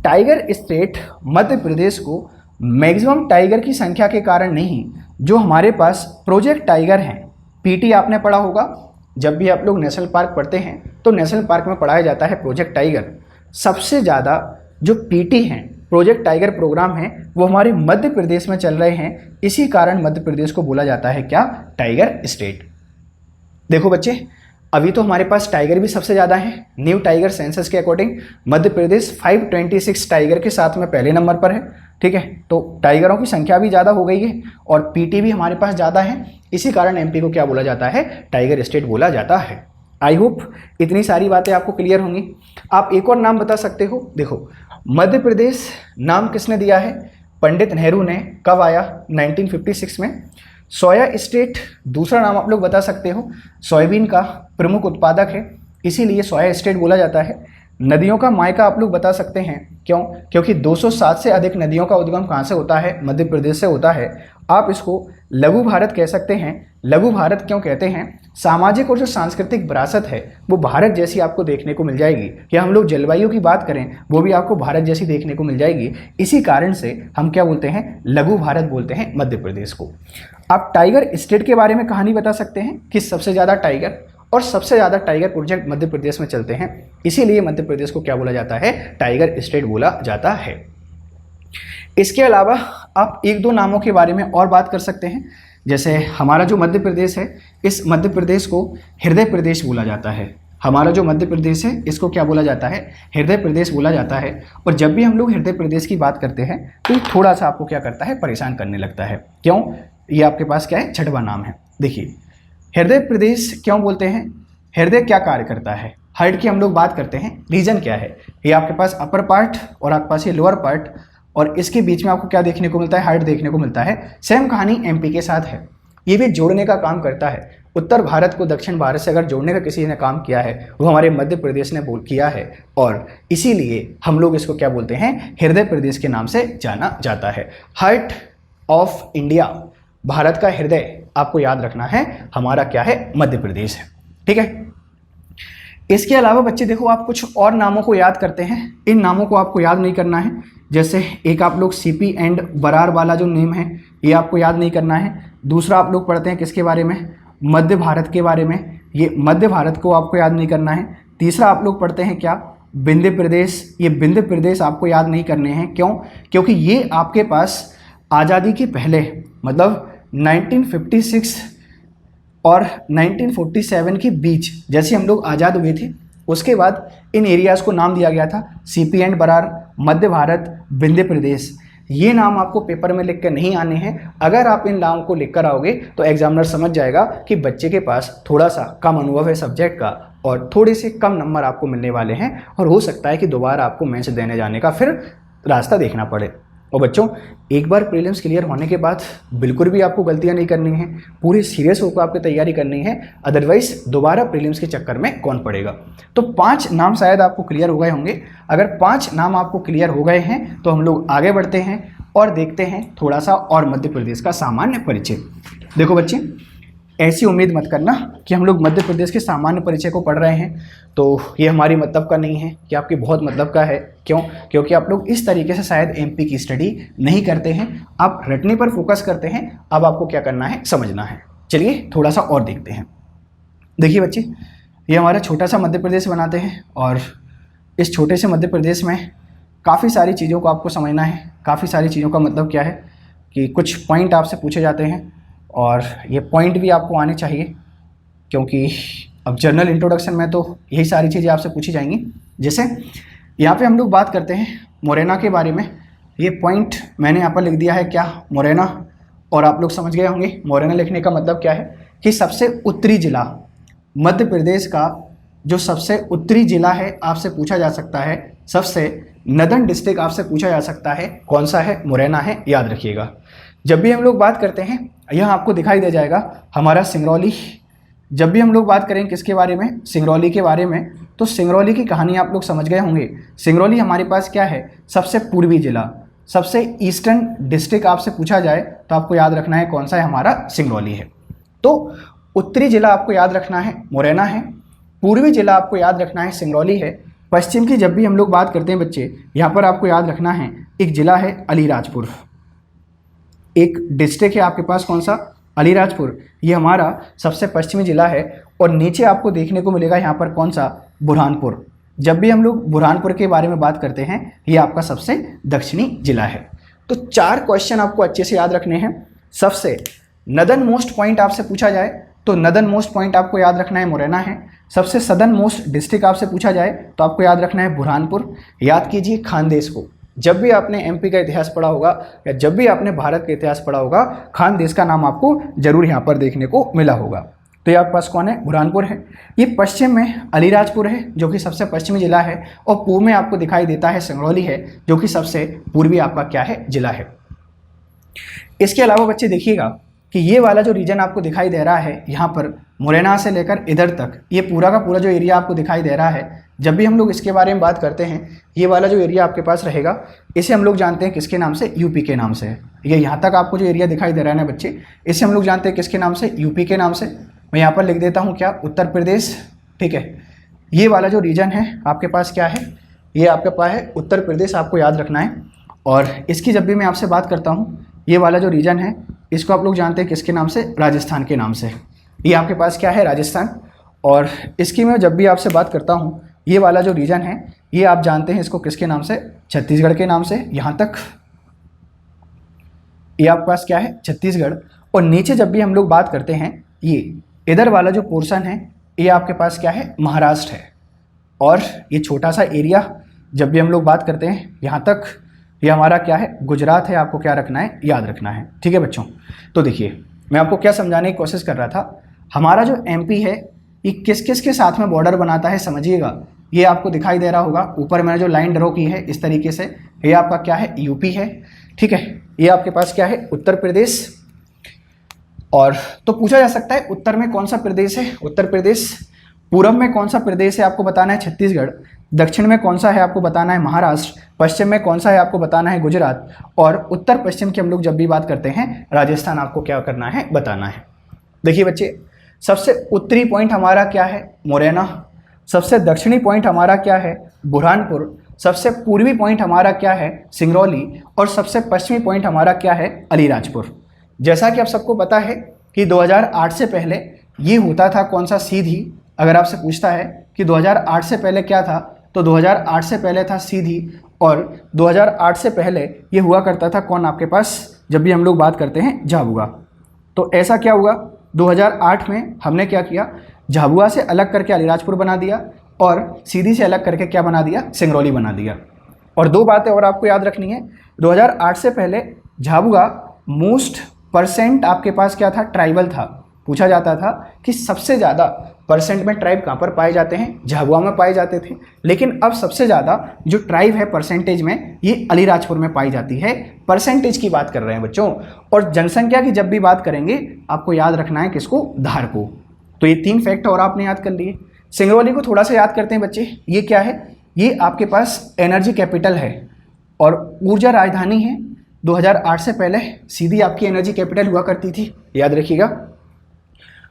टाइगर स्टेट मध्य प्रदेश को मैक्सिमम टाइगर की संख्या के कारण नहीं, जो हमारे पास प्रोजेक्ट टाइगर हैं, पीटी आपने पढ़ा होगा। जब भी आप लोग नेशनल पार्क पढ़ते हैं तो नेशनल पार्क में पढ़ाया जाता है प्रोजेक्ट टाइगर। सबसे ज़्यादा जो पीटी हैं, प्रोजेक्ट टाइगर प्रोग्राम हैं, वो हमारे मध्य प्रदेश में चल रहे हैं। इसी कारण मध्य प्रदेश को बोला जाता है क्या? Tiger state. देखो बच्चे अभी तो हमारे पास टाइगर भी सबसे ज़्यादा है। न्यू टाइगर सेंसस के अकॉर्डिंग मध्य प्रदेश 526 टाइगर के साथ में पहले नंबर पर है। ठीक है, तो टाइगरों की संख्या भी ज़्यादा हो गई है और पीटी भी हमारे पास ज़्यादा है। इसी कारण एमपी को क्या बोला जाता है? टाइगर स्टेट बोला जाता है। आई होप इतनी सारी बातें आपको क्लियर होंगी। आप एक और नाम बता सकते हो। देखो मध्य प्रदेश नाम किसने दिया है? पंडित नेहरू ने। कब आया? 1956 में। सोया स्टेट दूसरा नाम आप लोग बता सकते हो। सोयाबीन का प्रमुख उत्पादक है, इसीलिए सोया स्टेट बोला जाता है। नदियों का मायका आप लोग बता सकते हैं। क्यों? क्योंकि 207 से अधिक नदियों का उद्गम कहाँ से होता है? मध्य प्रदेश से होता है। आप इसको लघु भारत कह सकते हैं। लघु भारत क्यों कहते हैं? सामाजिक और जो सांस्कृतिक विरासत है वो भारत जैसी आपको देखने को मिल जाएगी। या हम लोग जलवायु की बात करें वो भी आपको भारत जैसी देखने को मिल जाएगी। इसी कारण से हम क्या बोलते हैं? लघु भारत बोलते हैं मध्य प्रदेश को। आप टाइगर स्टेट के बारे में कहानी बता सकते हैं कि सबसे ज़्यादा टाइगर और सबसे ज़्यादा टाइगर प्रोजेक्ट मध्य प्रदेश में चलते हैं, इसीलिए मध्य प्रदेश को क्या बोला जाता है? टाइगर स्टेट बोला जाता है। इसके अलावा आप एक दो नामों के बारे में और बात कर सकते हैं। जैसे हमारा जो मध्य प्रदेश है इस मध्य प्रदेश को हृदय प्रदेश बोला जाता है। हमारा जो मध्य प्रदेश है इसको क्या बोला जाता है? हृदय प्रदेश बोला जाता है। और जब भी हम लोग हृदय प्रदेश की बात करते हैं तो ये थोड़ा सा आपको क्या करता है? परेशान करने लगता है। क्यों? ये आपके पास क्या है? छठवां नाम है। देखिए हृदय प्रदेश क्यों बोलते हैं? हृदय क्या कार्य करता है? हार्ट की हम लोग बात करते हैं। रीजन क्या है? ये आपके पास अपर पार्ट और आपके पास ये लोअर पार्ट और इसके बीच में आपको क्या देखने को मिलता है? हार्ट देखने को मिलता है। सेम कहानी एमपी के साथ है। ये भी जोड़ने का काम करता है। उत्तर भारत को दक्षिण भारत से अगर जोड़ने का किसी ने काम किया है वो हमारे मध्य प्रदेश ने किया है और इसीलिए हम लोग इसको क्या बोलते हैं? हृदय प्रदेश के नाम से जाना जाता है। हार्ट ऑफ इंडिया, भारत का हृदय आपको याद रखना है हमारा क्या है? मध्य प्रदेश है। ठीक है। इसके अलावा बच्चे देखो आप कुछ और नामों को याद करते हैं। इन नामों को आपको याद नहीं करना है। जैसे एक आप लोग सीपी एंड बरार वाला जो नेम है ये आपको याद नहीं करना है। दूसरा आप लोग पढ़ते हैं किसके बारे में? मध्य भारत के बारे में। ये मध्य भारत को आपको याद नहीं करना है। तीसरा आप लोग पढ़ते हैं क्या? विंध्य प्रदेश, ये विंध्य प्रदेश आपको याद नहीं करने हैं। क्यों? क्योंकि ये आपके पास आज़ादी के पहले मतलब 1956 और 1947 के बीच जैसे हम लोग आज़ाद हुए थे, उसके बाद इन एरियाज़ को नाम दिया गया था सीपी एंड बरार, मध्य भारत, विंध्य प्रदेश। ये नाम आपको पेपर में लिख कर नहीं आने हैं। अगर आप इन नाम को लिख कर आओगे तो एग्जामिनर समझ जाएगा कि बच्चे के पास थोड़ा सा कम अनुभव है सब्जेक्ट का और थोड़े से कम नंबर आपको मिलने वाले हैं और हो सकता है कि दोबारा आपको मेंस देने जाने का फिर रास्ता देखना पड़े। और बच्चों, एक बार प्रीलिम्स क्लियर होने के बाद बिल्कुल भी आपको गलतियां नहीं करनी है, पूरी सीरियस होकर आपकी तैयारी करनी है, अदरवाइज दोबारा प्रीलिम्स के चक्कर में कौन पड़ेगा। तो 5 नाम शायद आपको क्लियर हो गए होंगे। अगर 5 नाम आपको क्लियर हो गए हैं तो हम लोग आगे बढ़ते हैं और देखते हैं थोड़ा सा और मध्य प्रदेश का सामान्य परिचय। देखो बच्चे, ऐसी उम्मीद मत करना कि हम लोग मध्य प्रदेश के सामान्य परिचय को पढ़ रहे हैं तो ये हमारी मतलब का नहीं है, कि आपकी बहुत मतलब का है। क्यों? क्योंकि आप लोग इस तरीके से शायद एमपी की स्टडी नहीं करते हैं, आप रटने पर फोकस करते हैं। अब आपको क्या करना है, समझना है। चलिए थोड़ा सा और देखते हैं। देखिए बच्चे, ये हमारा छोटा सा मध्य प्रदेश बनाते हैं और इस छोटे से मध्य प्रदेश में काफ़ी सारी चीज़ों को आपको समझना है। काफ़ी सारी चीज़ों का मतलब क्या है कि कुछ पॉइंट आपसे पूछे जाते हैं और ये पॉइंट भी आपको आने चाहिए, क्योंकि अब जर्नल इंट्रोडक्शन में तो यही सारी चीज़ें आपसे पूछी जाएंगी। जैसे यहाँ पे हम लोग बात करते हैं मुरैना के बारे में। ये पॉइंट मैंने यहाँ पर लिख दिया है क्या, मुरैना, और आप लोग समझ गए होंगे मुरैना लिखने का मतलब क्या है कि सबसे उत्तरी जिला, मध्य प्रदेश का जो सबसे उत्तरी जिला है आपसे पूछा जा सकता है। सबसे नदर्न डिस्ट्रिक्ट आपसे पूछा जा सकता है, कौन सा है, मुरैना है, याद रखिएगा। जब भी हम लोग बात करते हैं यह आपको दिखाई दे जाएगा हमारा सिंगरौली। जब भी हम लोग बात करें किसके बारे में, सिंगरौली के बारे में, तो सिंगरौली की कहानी आप लोग समझ गए होंगे। सिंगरौली हमारे पास क्या है, सबसे पूर्वी जिला, सबसे ईस्टर्न डिस्ट्रिक्ट आपसे पूछा जाए तो आपको याद रखना है कौन सा है, हमारा सिंगरौली है। तो उत्तरी जिला आपको याद रखना है मुरैना है, पूर्वी जिला आपको याद रखना है सिंगरौली है। पश्चिम की जब भी हम लोग बात करते हैं बच्चे, यहाँ पर आपको याद रखना है एक जिला है अलीराजपुर, एक डिस्ट्रिक्ट है आपके पास कौन सा, अलीराजपुर। ये हमारा सबसे पश्चिमी जिला है और नीचे आपको देखने को मिलेगा यहाँ पर कौन सा, बुरहानपुर। जब भी हम लोग बुरहानपुर के बारे में बात करते हैं ये आपका सबसे दक्षिणी जिला है। तो 4 क्वेश्चन आपको अच्छे से याद रखने हैं। सबसे नदर्न मोस्ट पॉइंट आपसे पूछा जाए तो नदर्न मोस्ट पॉइंट आपको याद रखना है मुरैना है। सबसे सदर्न मोस्ट डिस्ट्रिक्ट आपसे पूछा जाए तो आपको याद रखना है बुरहानपुर। याद कीजिए खानदेश को, जब भी आपने एमपी का इतिहास पढ़ा होगा या जब भी आपने भारत का इतिहास पढ़ा होगा, खानदेश का नाम आपको जरूर यहाँ पर देखने को मिला होगा। तो ये आपके पास कौन है, बुरहानपुर है। ये पश्चिम में अलीराजपुर है जो कि सबसे पश्चिमी जिला है और पूर्व में आपको दिखाई देता है सिंगरौली है जो कि सबसे पूर्वी आपका क्या है, जिला है। इसके अलावा बच्चे देखिएगा कि ये वाला जो रीजन आपको दिखाई दे रहा है यहाँ पर मुरैना से लेकर इधर तक, ये पूरा का पूरा जो एरिया आपको दिखाई दे रहा है, जब भी हम लोग इसके बारे में बात करते हैं ये वाला जो एरिया आपके पास रहेगा इसे हम लोग जानते हैं किसके नाम से, यूपी के नाम से। ये यहाँ तक आपको जो एरिया दिखाई दे रहा है ना बच्चे, इसे हम लोग जानते हैं किसके नाम से, यूपी के नाम से। मैं यहाँ पर लिख देता हूँ क्या, उत्तर प्रदेश। ठीक है, ये वाला जो रीजन है आपके पास क्या है, ये आपके पास है उत्तर प्रदेश, आपको याद रखना है। और इसकी जब भी मैं आपसे बात करता हूँ, ये वाला जो रीजन है इसको आप लोग जानते हैं किसके नाम से, राजस्थान के नाम से। ये आपके पास क्या है, राजस्थान। और इसकी मैं जब भी आपसे बात करता हूँ, ये वाला जो रीजन है ये आप जानते हैं इसको किसके नाम से, छत्तीसगढ़ के नाम से। यहाँ तक ये आपके पास क्या है, छत्तीसगढ़। और नीचे जब भी हम लोग बात करते हैं ये इधर वाला जो पोर्शन है ये आपके पास क्या है, महाराष्ट्र है। और ये छोटा सा एरिया जब भी हम लोग बात करते हैं यहाँ तक, ये हमारा क्या है, गुजरात है। आपको क्या रखना है, याद रखना है। ठीक है बच्चों, तो देखिए मैं आपको क्या समझाने की कोशिश कर रहा था, हमारा जो एमपी है ये किस किस के साथ में बॉर्डर बनाता है समझिएगा। ये आपको दिखाई दे रहा होगा, ऊपर मैंने जो लाइन ड्रॉ की है इस तरीके से, ये आपका क्या है, यूपी है। ठीक है, ये आपके पास क्या है, उत्तर प्रदेश। और तो पूछा जा सकता है उत्तर में कौन सा प्रदेश है, उत्तर प्रदेश। पूरब में कौन सा प्रदेश है आपको बताना है, छत्तीसगढ़। दक्षिण में कौन सा है आपको बताना है, महाराष्ट्र। पश्चिम में कौन सा है आपको बताना है, गुजरात। और उत्तर पश्चिम की हम लोग जब भी बात करते हैं राजस्थान, आपको क्या करना है, बताना है। देखिए बच्चे, सबसे उत्तरी पॉइंट हमारा क्या है, मुरैना। सबसे दक्षिणी पॉइंट हमारा क्या है, बुरहानपुर। सबसे पूर्वी पॉइंट हमारा क्या है, सिंगरौली। और सबसे पश्चिमी पॉइंट हमारा क्या है, अलीराजपुर। जैसा कि आप सबको पता है कि 2008 से पहले ये होता था कौन सा, सीधी। अगर आपसे पूछता है कि 2008 से पहले क्या था, तो 2008 से पहले था सीधी, और 2008 से पहले ये हुआ करता था कौन आपके पास, जब भी हम लोग बात करते हैं झाबुआ। तो ऐसा क्या हुआ, 2008 में हमने क्या किया, झाबुआ से अलग करके अलीराजपुर बना दिया और सीधी से अलग करके क्या बना दिया, सिंगरौली बना दिया। और दो बातें और आपको याद रखनी है, 2008 से पहले झाबुआ मोस्ट परसेंट आपके पास क्या था, ट्राइबल था। पूछा जाता था कि सबसे ज़्यादा परसेंट में ट्राइब कहाँ पर पाए जाते हैं, झाबुआ में पाए जाते थे। लेकिन अब सबसे ज़्यादा जो ट्राइब है परसेंटेज में, ये अलीराजपुर में पाई जाती है। परसेंटेज की बात कर रहे हैं बच्चों। और जनसंख्या की जब भी बात करेंगे आपको याद रखना है किसको, धार को। तो ये 3 फैक्ट और आपने याद कर लिए। सिंगरौली को थोड़ा सा याद करते हैं बच्चे, ये क्या है, ये आपके पास एनर्जी कैपिटल है और ऊर्जा राजधानी है। 2008 से पहले सीधी आपकी एनर्जी कैपिटल हुआ करती थी, याद रखिएगा।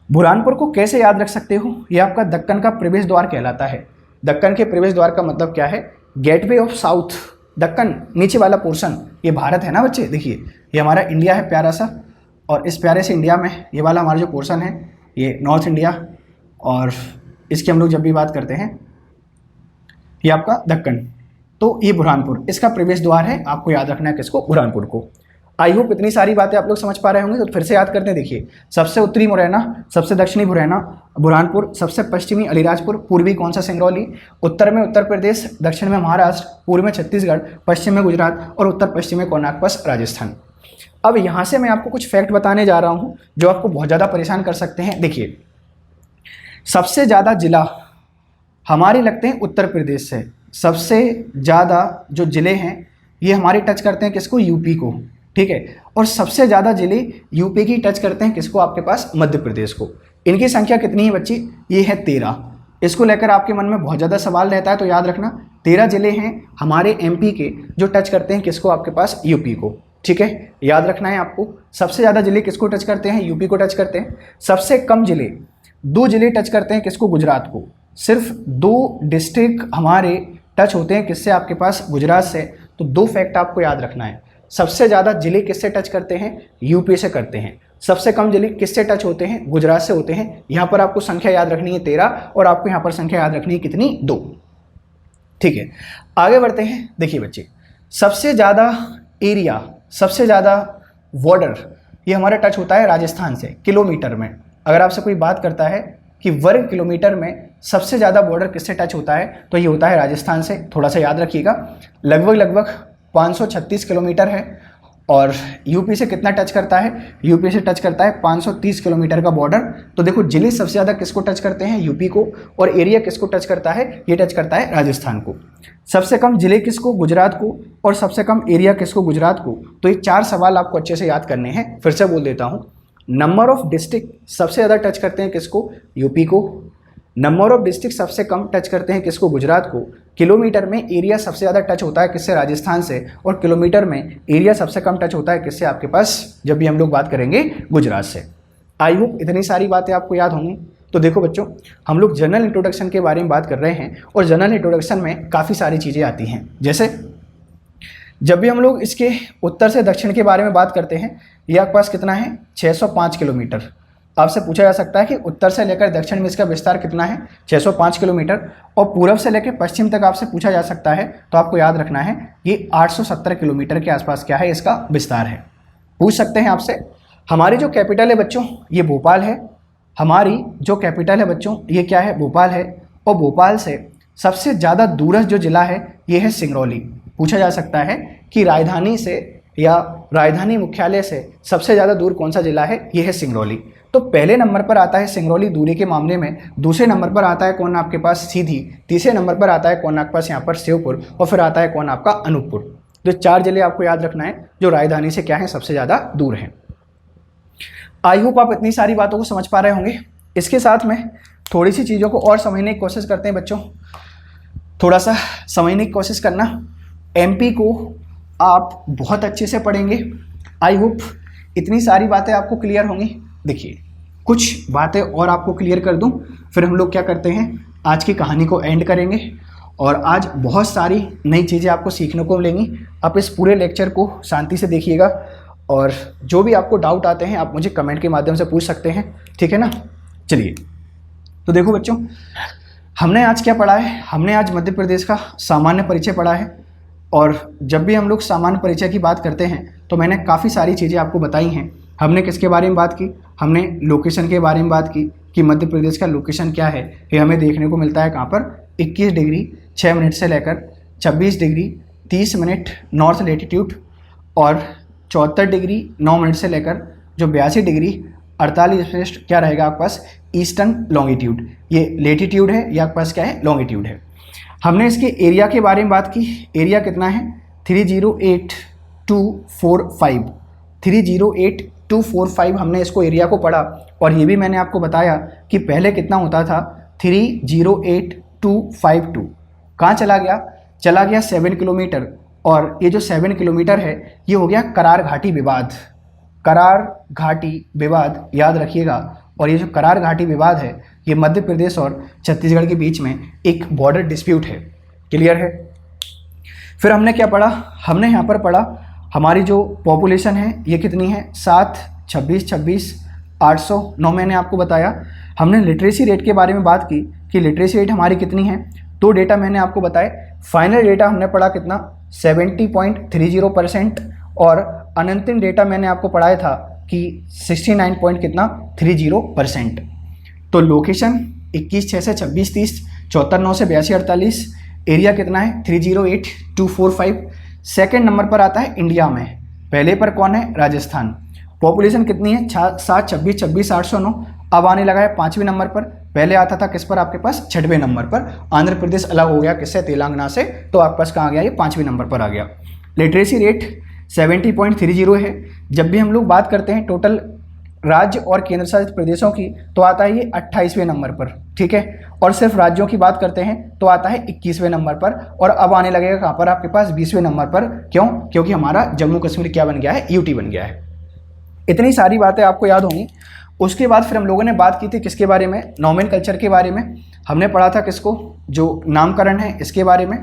बुरहानपुर को कैसे याद रख सकते हो, ये आपका दक्कन का प्रवेश द्वार कहलाता है। दक्कन के प्रवेश द्वार का मतलब क्या है, गेटवे ऑफ साउथ। दक्कन नीचे वाला पोर्शन ये भारत है ना बच्चे, देखिए ये हमारा इंडिया है प्यारा सा, और इस प्यारे से इंडिया में ये वाला हमारा जो पोर्शन है ये नॉर्थ इंडिया, और इसकी हम लोग जब भी बात करते हैं ये आपका दक्कन। तो ये बुरहानपुर इसका प्रवेश द्वार है, आपको याद रखना है किसको, बुरहानपुर को। आई होप इतनी सारी बातें आप लोग समझ पा रहे होंगे। तो फिर से याद करते हैं, देखिए सबसे उत्तरी मुरैना, सबसे दक्षिणी मुरैना बुरहानपुर, सबसे पश्चिमी अलीराजपुर, पूर्वी कौन सा, सिंगरौली, उत्तर में उत्तर प्रदेश, दक्षिण में महाराष्ट्र, पूर्व में छत्तीसगढ़, पश्चिम में गुजरात और उत्तर पश्चिम में कौन आपके पास, राजस्थान। अब यहाँ से मैं आपको कुछ फैक्ट बताने जा रहा हूँ जो आपको बहुत ज़्यादा परेशान कर सकते हैं। देखिए सबसे ज़्यादा जिला हमारे लगते हैं उत्तर प्रदेश से, सबसे ज़्यादा जो ज़िले हैं ये हमारे टच करते हैं किसको, यूपी को, ठीक है। और सबसे ज़्यादा ज़िले यूपी की टच करते हैं किसको, आपके पास मध्य प्रदेश को। इनकी संख्या कितनी है बच्ची, ये है 13। इसको लेकर आपके मन में बहुत ज़्यादा सवाल रहता है, तो याद रखना 13 ज़िले हैं हमारे एमपी के जो टच करते हैं किसको, आपके पास यूपी को, ठीक है। याद रखना है आपको, सबसे ज़्यादा ज़िले किसको टच करते हैं, यूपी को टच करते हैं। सबसे कम ज़िले 2 ज़िले टच करते हैं किसको, गुजरात को। सिर्फ 2 डिस्ट्रिक्ट हमारे टच होते हैं किससे, आपके पास गुजरात से। तो 2 फैक्ट आपको याद रखना है, सबसे ज़्यादा जिले किससे टच करते हैं, यूपी से करते हैं। सबसे कम जिले किससे टच होते हैं, गुजरात से होते हैं। यहाँ पर आपको संख्या याद रखनी है 13, और आपको यहाँ पर संख्या याद रखनी है कितनी, 2, ठीक है। आगे बढ़ते हैं। देखिए बच्चे सबसे ज़्यादा एरिया, सबसे ज़्यादा बॉर्डर ये हमारा टच होता है राजस्थान से, किलोमीटर में। अगर आपसे कोई बात करता है कि वर्ग किलोमीटर में सबसे ज़्यादा बॉर्डर किससे टच होता है, तो ये होता है राजस्थान से। थोड़ा सा याद रखिएगा, लगभग 536 किलोमीटर है। और यूपी से कितना टच करता है, यूपी से टच करता है 530 किलोमीटर का बॉर्डर। तो देखो जिले सबसे ज़्यादा किसको टच करते हैं, यूपी को, और एरिया किसको टच करता है, ये टच करता है राजस्थान को। सबसे कम जिले किसको, गुजरात को, और सबसे कम एरिया किसको, गुजरात को। तो ये 4 सवाल आपको अच्छे से याद करने हैं। फिर से बोल देता हूँ, नंबर ऑफ डिस्ट्रिक्ट सबसे ज़्यादा टच करते हैं किसको, यूपी को। नंबर ऑफ डिस्ट्रिक्ट सबसे कम टच करते हैं किसको, गुजरात को। किलोमीटर में एरिया सबसे ज़्यादा टच होता है किससे, राजस्थान से। और किलोमीटर में एरिया सबसे कम टच होता है किससे, आपके पास जब भी हम लोग बात करेंगे गुजरात से। आई होप इतनी सारी बातें आपको याद होंगी। तो देखो बच्चों, हम लोग जनरल इंट्रोडक्शन के बारे में बात कर रहे हैं, और जनरल इंट्रोडक्शन में काफ़ी सारी चीज़ें आती हैं। जैसे जब भी हम लोग इसके उत्तर से दक्षिण के बारे में बात करते हैं, ये आपके पास कितना है, 605 किलोमीटर। आपसे पूछा जा सकता है कि उत्तर से लेकर दक्षिण में इसका विस्तार कितना है, 605 किलोमीटर। और पूर्व से लेकर पश्चिम तक आपसे पूछा जा सकता है, तो आपको याद रखना है ये 870 किलोमीटर के आसपास क्या है, इसका विस्तार है। पूछ सकते हैं आपसे, हमारी जो कैपिटल है बच्चों ये भोपाल है। हमारी जो कैपिटल है बच्चों ये क्या है, भोपाल है। और भोपाल से सबसे ज़्यादा दूरस्थ जो जिला है ये है सिंगरौली। पूछा जा सकता है कि राजधानी से या राजधानी मुख्यालय से सबसे ज़्यादा दूर कौन सा जिला है, ये है सिंगरौली। तो पहले नंबर पर आता है सिंगरौली दूरी के मामले में, दूसरे नंबर पर आता है कौन आपके पास, सीधी, तीसरे नंबर पर आता है कौन आपके पास यहाँ पर, श्योपुर, और फिर आता है कौन आपका, अनूपपुर। तो 4 जिले आपको याद रखना है जो राजधानी से क्या है, सबसे ज़्यादा दूर हैं। आई होप आप इतनी सारी बातों को समझ पा रहे होंगे। इसके साथ में थोड़ी सी चीज़ों को और समझने की कोशिश करते हैं बच्चों। थोड़ा सा समझने की कोशिश करना। एमपी को आप बहुत अच्छे से पढ़ेंगे। आई होप इतनी सारी बातें आपको क्लियर होंगी। देखिए कुछ बातें और आपको क्लियर कर दूं, फिर हम लोग क्या करते हैं, आज की कहानी को एंड करेंगे। और आज बहुत सारी नई चीज़ें आपको सीखने को मिलेंगी। आप इस पूरे लेक्चर को शांति से देखिएगा, और जो भी आपको डाउट आते हैं आप मुझे कमेंट के माध्यम से पूछ सकते हैं, ठीक है ना। चलिए तो देखो बच्चों, हमने आज क्या पढ़ा है? हमने आज मध्य प्रदेश का सामान्य परिचय पढ़ा है। और जब भी हम लोग सामान्य परिचय की बात करते हैं तो मैंने काफ़ी सारी चीज़ें आपको बताई हैं। हमने किसके बारे में बात की? हमने लोकेशन के बारे में बात की कि मध्य प्रदेश का लोकेशन क्या है। ये हमें देखने को मिलता है कहाँ पर? 21 डिग्री 6 मिनट से लेकर 26 डिग्री 30 मिनट नॉर्थ लेटीट्यूड और 74 डिग्री 9 मिनट से लेकर जो 82 डिग्री 48 मिनट क्या रहेगा आपके पास? Eastern longitude. ये लेटीट्यूड है, ये आपके पास क्या है? लॉन्गिट्यूड है। हमने इसके एरिया के बारे में बात की। एरिया कितना है? 308245। 308245 हमने इसको एरिया को पढ़ा। और ये भी मैंने आपको बताया कि पहले कितना होता था? 308252। कहाँ चला गया? चला गया 7 किलोमीटर। और ये जो 7 किलोमीटर है ये हो गया करार घाटी विवाद। करार घाटी विवाद याद रखिएगा। और ये जो करार घाटी विवाद है ये मध्य प्रदेश और छत्तीसगढ़ के बीच में एक बॉर्डर डिस्प्यूट है। क्लियर है? फिर हमने क्या पढ़ा? हमने यहाँ पर पढ़ा हमारी जो पॉपुलेशन है ये कितनी है? 7, 26, 26, 809 मैंने आपको बताया। हमने लिटरेसी रेट के बारे में बात की कि लिटरेसी रेट हमारी कितनी है। दो डेटा मैंने आपको बताए। फाइनल डेटा हमने पढ़ा कितना? 70.30%। और अनंतिम डेटा मैंने आपको पढ़ाया था कि 69.30%। तो लोकेशन 21/6 से 26-30, 74/9 से 82-48, एरिया कितना है? 308245। सेकंड नंबर पर आता है इंडिया में। पहले पर कौन है? राजस्थान। पॉपुलेशन कितनी है? 7, 26, 26, 809। अब आने लगा है 5वें नंबर पर। पहले आता था किस पर? आपके पास 6वें नंबर पर। आंध्र प्रदेश अलग हो गया किससे? तेलंगाना से। तो आपके पास कहाँ आ गया? ये 5वें नंबर पर आ गया। लिटरेसी रेट 70.30 है। जब भी हम लोग बात करते हैं टोटल राज्य और केंद्र शासित प्रदेशों की तो आता है ये 28वें नंबर पर। ठीक है? और सिर्फ राज्यों की बात करते हैं तो आता है 21वें नंबर पर। और अब आने लगेगा कहाँ पर? आपके पास 20वें नंबर पर। क्यों? क्योंकि हमारा जम्मू कश्मीर क्या बन गया है? यूटी बन गया है। इतनी सारी बातें आपको याद होंगी। उसके बाद फिर हम लोगों ने बात की थी किसके बारे में? नॉमेनकल्चर के बारे में। हमने पढ़ा था किसको? जो नामकरण है इसके बारे में।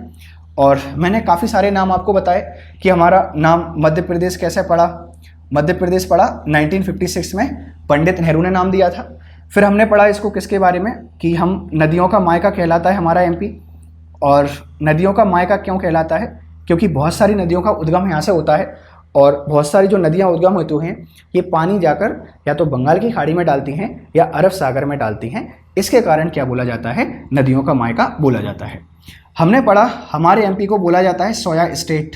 और मैंने काफ़ी सारे नाम आपको बताए कि हमारा नाम मध्य प्रदेश कैसे पड़ा। मध्य प्रदेश पड़ा 1956 में, पंडित नेहरू ने नाम दिया था। फिर हमने पढ़ा इसको किसके बारे में कि हम नदियों का मायका कहलाता है हमारा एमपी। और नदियों का मायका क्यों कहलाता है? क्योंकि बहुत सारी नदियों का उद्गम यहाँ से होता है। और बहुत सारी जो नदियाँ उद्गम होती हैं ये पानी जाकर या तो बंगाल की खाड़ी में डालती हैं या अरब सागर में डालती हैं। इसके कारण क्या बोला जाता है? नदियों का मायका बोला जाता है। हमने पढ़ा हमारे एमपी को बोला जाता है सोया स्टेट।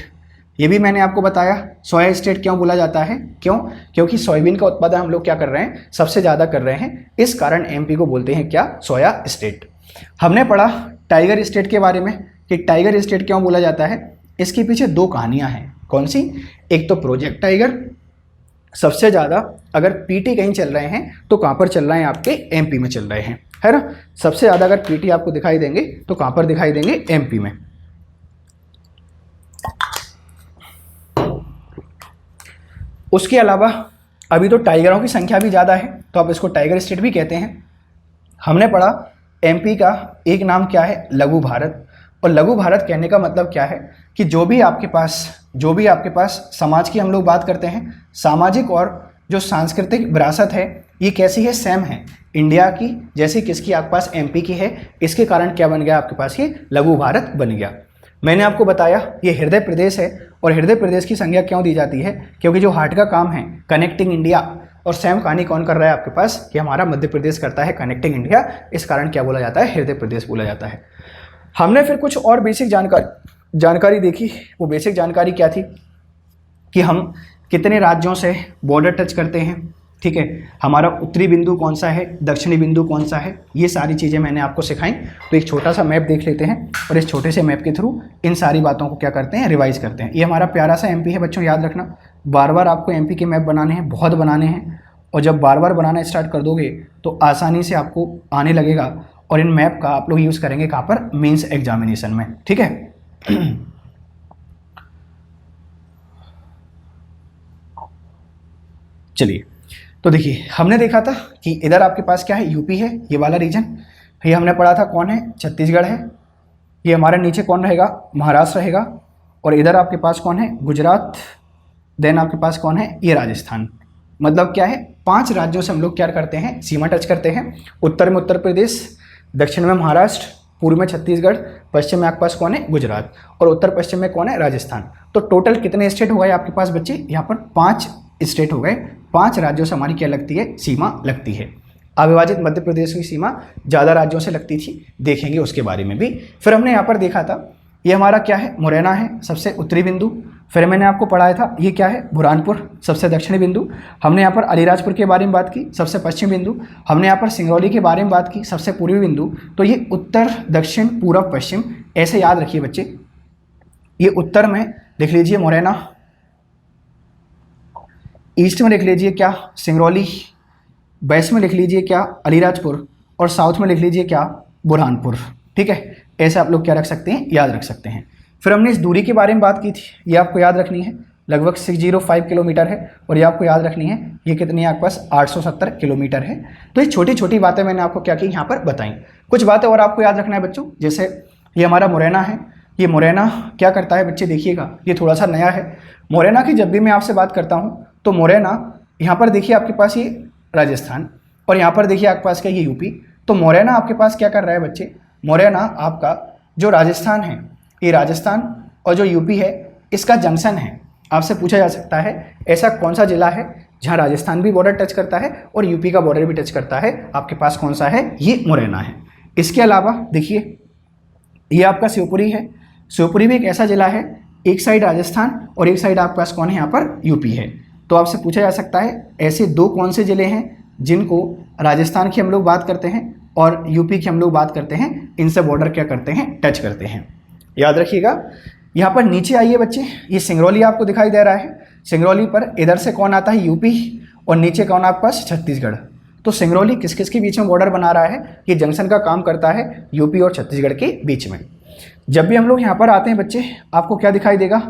ये भी मैंने आपको बताया। सोया स्टेट क्यों बोला जाता है? क्यों? क्योंकि सोयाबीन का उत्पादन हम लोग क्या कर रहे हैं? सबसे ज़्यादा कर रहे हैं। इस कारण एमपी को बोलते हैं क्या? Soya state. हमने पढ़ा टाइगर स्टेट के बारे में कि टाइगर स्टेट क्यों बोला जाता है। इसके पीछे दो कहानियाँ हैं। कौन सी? एक तो प्रोजेक्ट टाइगर। सबसे ज़्यादा अगर पीटी कहीं चल रहे हैं तो कहाँ पर चल रहे हैं? आपके एमपी में चल रहे हैं, है ना। सबसे ज़्यादा अगर पीटी आपको दिखाई देंगे तो कहाँ पर दिखाई देंगे? एमपी में। उसके अलावा अभी तो टाइगरों की संख्या भी ज़्यादा है तो आप इसको टाइगर स्टेट भी कहते हैं। हमने पढ़ा एमपी का एक नाम क्या है? लघु भारत। और लघु भारत कहने का मतलब क्या है कि जो भी आपके पास समाज की हम लोग बात करते हैं, सामाजिक और जो सांस्कृतिक विरासत है ये कैसी है? सेम है इंडिया की जैसे किसकी? आपके पास एमपी की है। इसके कारण क्या बन गया? आपके पास ये लघु भारत बन गया। मैंने आपको बताया ये हृदय प्रदेश है। और हृदय प्रदेश की संज्ञा क्यों दी जाती है? क्योंकि जो हार्ट का काम है कनेक्टिंग इंडिया, और सेम कहानी कौन कर रहा है आपके पास? कि हमारा मध्य प्रदेश करता है कनेक्टिंग इंडिया। इस कारण क्या बोला जाता है? हृदय प्रदेश बोला जाता है। हमने फिर कुछ और बेसिक जानकारी देखी। वो बेसिक जानकारी क्या थी कि हम कितने राज्यों से बॉर्डर टच करते हैं। ठीक है? हमारा उत्तरी बिंदु कौन सा है, दक्षिणी बिंदु कौन सा है, ये सारी चीज़ें मैंने आपको सिखाई। तो एक छोटा सा मैप देख लेते हैं और इस छोटे से मैप के थ्रू इन सारी बातों को क्या करते हैं? रिवाइज करते हैं। ये हमारा प्यारा सा एमपी है बच्चों, याद रखना। बार बार आपको एमपी के मैप बनाने हैं, बहुत बनाने हैं। और जब बार बार बनाना स्टार्ट कर दोगे तो आसानी से आपको आने लगेगा। और इन मैप का आप लोग यूज़ करेंगे कहाँ पर? मेंस एग्जामिनेशन में। ठीक है? चलिए, तो देखिए हमने देखा था कि इधर आपके पास क्या है? यूपी है, ये वाला रीजन। ये हमने पढ़ा था कौन है? छत्तीसगढ़ है। ये हमारे नीचे कौन रहेगा? महाराष्ट्र रहेगा। और इधर आपके पास कौन है? गुजरात। देन आपके पास कौन है? ये राजस्थान। मतलब क्या है? 5 राज्यों से हम लोग क्या करते हैं? सीमा टच करते हैं। उत्तर में उत्तर प्रदेश, दक्षिण में महाराष्ट्र, पूर्व में छत्तीसगढ़, पश्चिम में आपके पास कौन है गुजरात, और उत्तर पश्चिम में कौन है राजस्थान। तो टोटल कितने स्टेट हो गए आपके पास बच्चे, यहाँ पर 5 स्टेट हो गए। 5 राज्यों से हमारी क्या लगती है, सीमा लगती है। अविभाजित मध्य प्रदेश की सीमा ज़्यादा राज्यों से लगती थी, देखेंगे उसके बारे में भी। फिर हमने यहाँ पर देखा था, ये हमारा क्या है, मुरैना है सबसे उत्तरी बिंदु। फिर मैंने आपको पढ़ाया था, ये क्या है, बुरहानपुर सबसे दक्षिणी बिंदु। हमने यहाँ पर अलीराजपुर के बारे में बात की, सबसे पश्चिम बिंदु। हमने यहाँ पर सिंगरौली के बारे में बात की, सबसे पूर्वी बिंदु। तो ये उत्तर, दक्षिण, पूर्व, पश्चिम, ऐसे याद रखिए बच्चे। ये उत्तर में लिख लीजिए मुरैना, ईस्ट में लिख लीजिए क्या, सिंगरौली, वेस्ट में लिख लीजिए क्या, अलीराजपुर, और साउथ में लिख लीजिए क्या, बुरहानपुर। ठीक है, ऐसे आप लोग क्या रख सकते हैं, याद रख सकते हैं। फिर हमने इस दूरी के बारे में बात की थी, ये आपको याद रखनी है, लगभग 605 किलोमीटर है। और ये आपको याद रखनी है, ये कितनी है आपके पास, 870 किलोमीटर है। तो ये छोटी छोटी बातें मैंने आपको क्या की, यहाँ पर बताई। कुछ बातें और आपको याद रखना है बच्चों, जैसे ये हमारा मुरैना है। ये मुरैना क्या करता है बच्चे, देखिएगा ये थोड़ा सा नया है। मुरैना की जब भी मैं आपसे बात करता हूँ तो मुरैना, यहाँ पर देखिए आपके पास ये राजस्थान, और यहाँ पर देखिए आपके पास क्या, ये यूपी। तो मुरैना आपके पास क्या कर रहा है बच्चे, मुरैना आपका जो राजस्थान है, ये राजस्थान और जो यूपी है इसका जंक्शन है। आपसे पूछा जा सकता है ऐसा कौन सा जिला है जहाँ राजस्थान भी बॉर्डर टच करता है और यूपी का बॉर्डर भी टच करता है, आपके पास कौन सा है, ये मुरैना है। इसके अलावा देखिए ये आपका शिवपुरी है। शिवपुरी भी एक ऐसा जिला है, एक साइड राजस्थान और एक साइड आपके पास कौन है, यहाँ पर यूपी है। तो आपसे पूछा जा सकता है ऐसे 2 कौन से ज़िले हैं जिनको राजस्थान की हम लोग बात करते हैं और यूपी की हम लोग बात करते हैं, इनसे बॉर्डर क्या करते हैं, टच करते हैं। याद रखिएगा। यहाँ पर नीचे आइए बच्चे, ये सिंगरौली आपको दिखाई दे रहा है। सिंगरौली पर इधर से कौन आता है, यूपी, और नीचे कौन आपके पास, छत्तीसगढ़। तो सिंगरौली किस किस के बीच में बॉर्डर बना रहा है, ये जंक्शन का काम करता है यूपी और छत्तीसगढ़ के बीच में। जब भी हम लोग यहाँ पर आते हैं बच्चे, आपको क्या दिखाई देगा,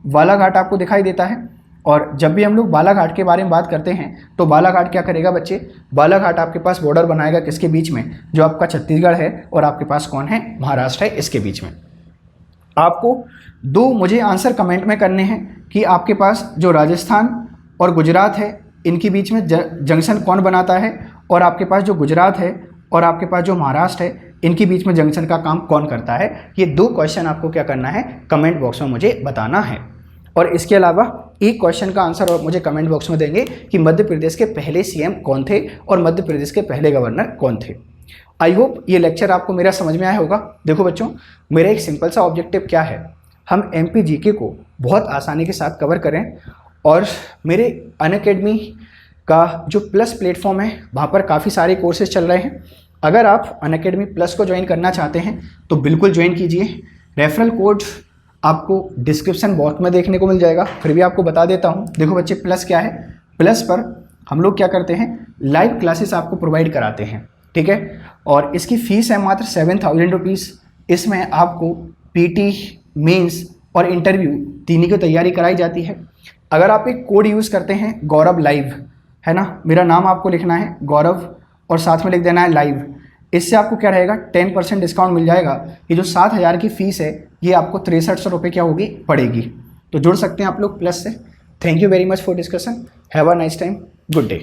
बालाघाट आपको दिखाई देता है। और जब भी हम लोग बालाघाट के बारे में बात करते हैं तो बालाघाट क्या करेगा बच्चे, बालाघाट आपके पास बॉर्डर बनाएगा किसके बीच में, जो आपका छत्तीसगढ़ है और आपके पास कौन है, महाराष्ट्र है, इसके बीच में। आपको 2 मुझे आंसर कमेंट में करने हैं कि आपके पास जो राजस्थान और गुजरात है इनके बीच में जंक्शन कौन बनाता है, और आपके पास जो गुजरात है और आपके पास जो महाराष्ट्र है इनके बीच में जंक्शन का काम कौन करता है। ये 2 क्वेश्चन आपको क्या करना है, कमेंट बॉक्स में मुझे बताना है। और इसके अलावा एक क्वेश्चन का आंसर और मुझे कमेंट बॉक्स में देंगे कि मध्य प्रदेश के पहले सीएम कौन थे और मध्य प्रदेश के पहले गवर्नर कौन थे। आई होप ये लेक्चर आपको मेरा समझ में आया होगा। देखो बच्चों, मेरा एक सिंपल सा ऑब्जेक्टिव क्या है, हम एमपी जीके को बहुत आसानी के साथ कवर करें। और मेरे अनअकैडमी का जो प्लस प्लेटफॉर्म है वहाँ पर काफ़ी सारे कोर्सेज चल रहे हैं। अगर आप अनअकैडमी प्लस को ज्वाइन करना चाहते हैं तो बिल्कुल ज्वाइन कीजिए। रेफरल कोड आपको डिस्क्रिप्शन बॉक्स में देखने को मिल जाएगा, फिर भी आपको बता देता हूँ। देखो बच्चे, प्लस क्या है, प्लस पर हम लोग क्या करते हैं, लाइव क्लासेस आपको प्रोवाइड कराते हैं, ठीक है। और इसकी फ़ीस है मात्र 7000 रुपीज़। इसमें आपको पीटी, मेंस और इंटरव्यू तीनों की तैयारी कराई जाती है। अगर आप एक कोड यूज़ करते हैं गौरव लाइव, है ना, मेरा नाम आपको लिखना है गौरव और साथ में लिख देना है लाइव। इससे आपको क्या रहेगा, 10% डिस्काउंट मिल जाएगा। ये जो 7000 की फ़ीस है ये आपको 6300 रुपये क्या होगी, पड़ेगी। तो जुड़ सकते हैं आप लोग प्लस से। Thank you very much for discussion. Have a nice time, good day.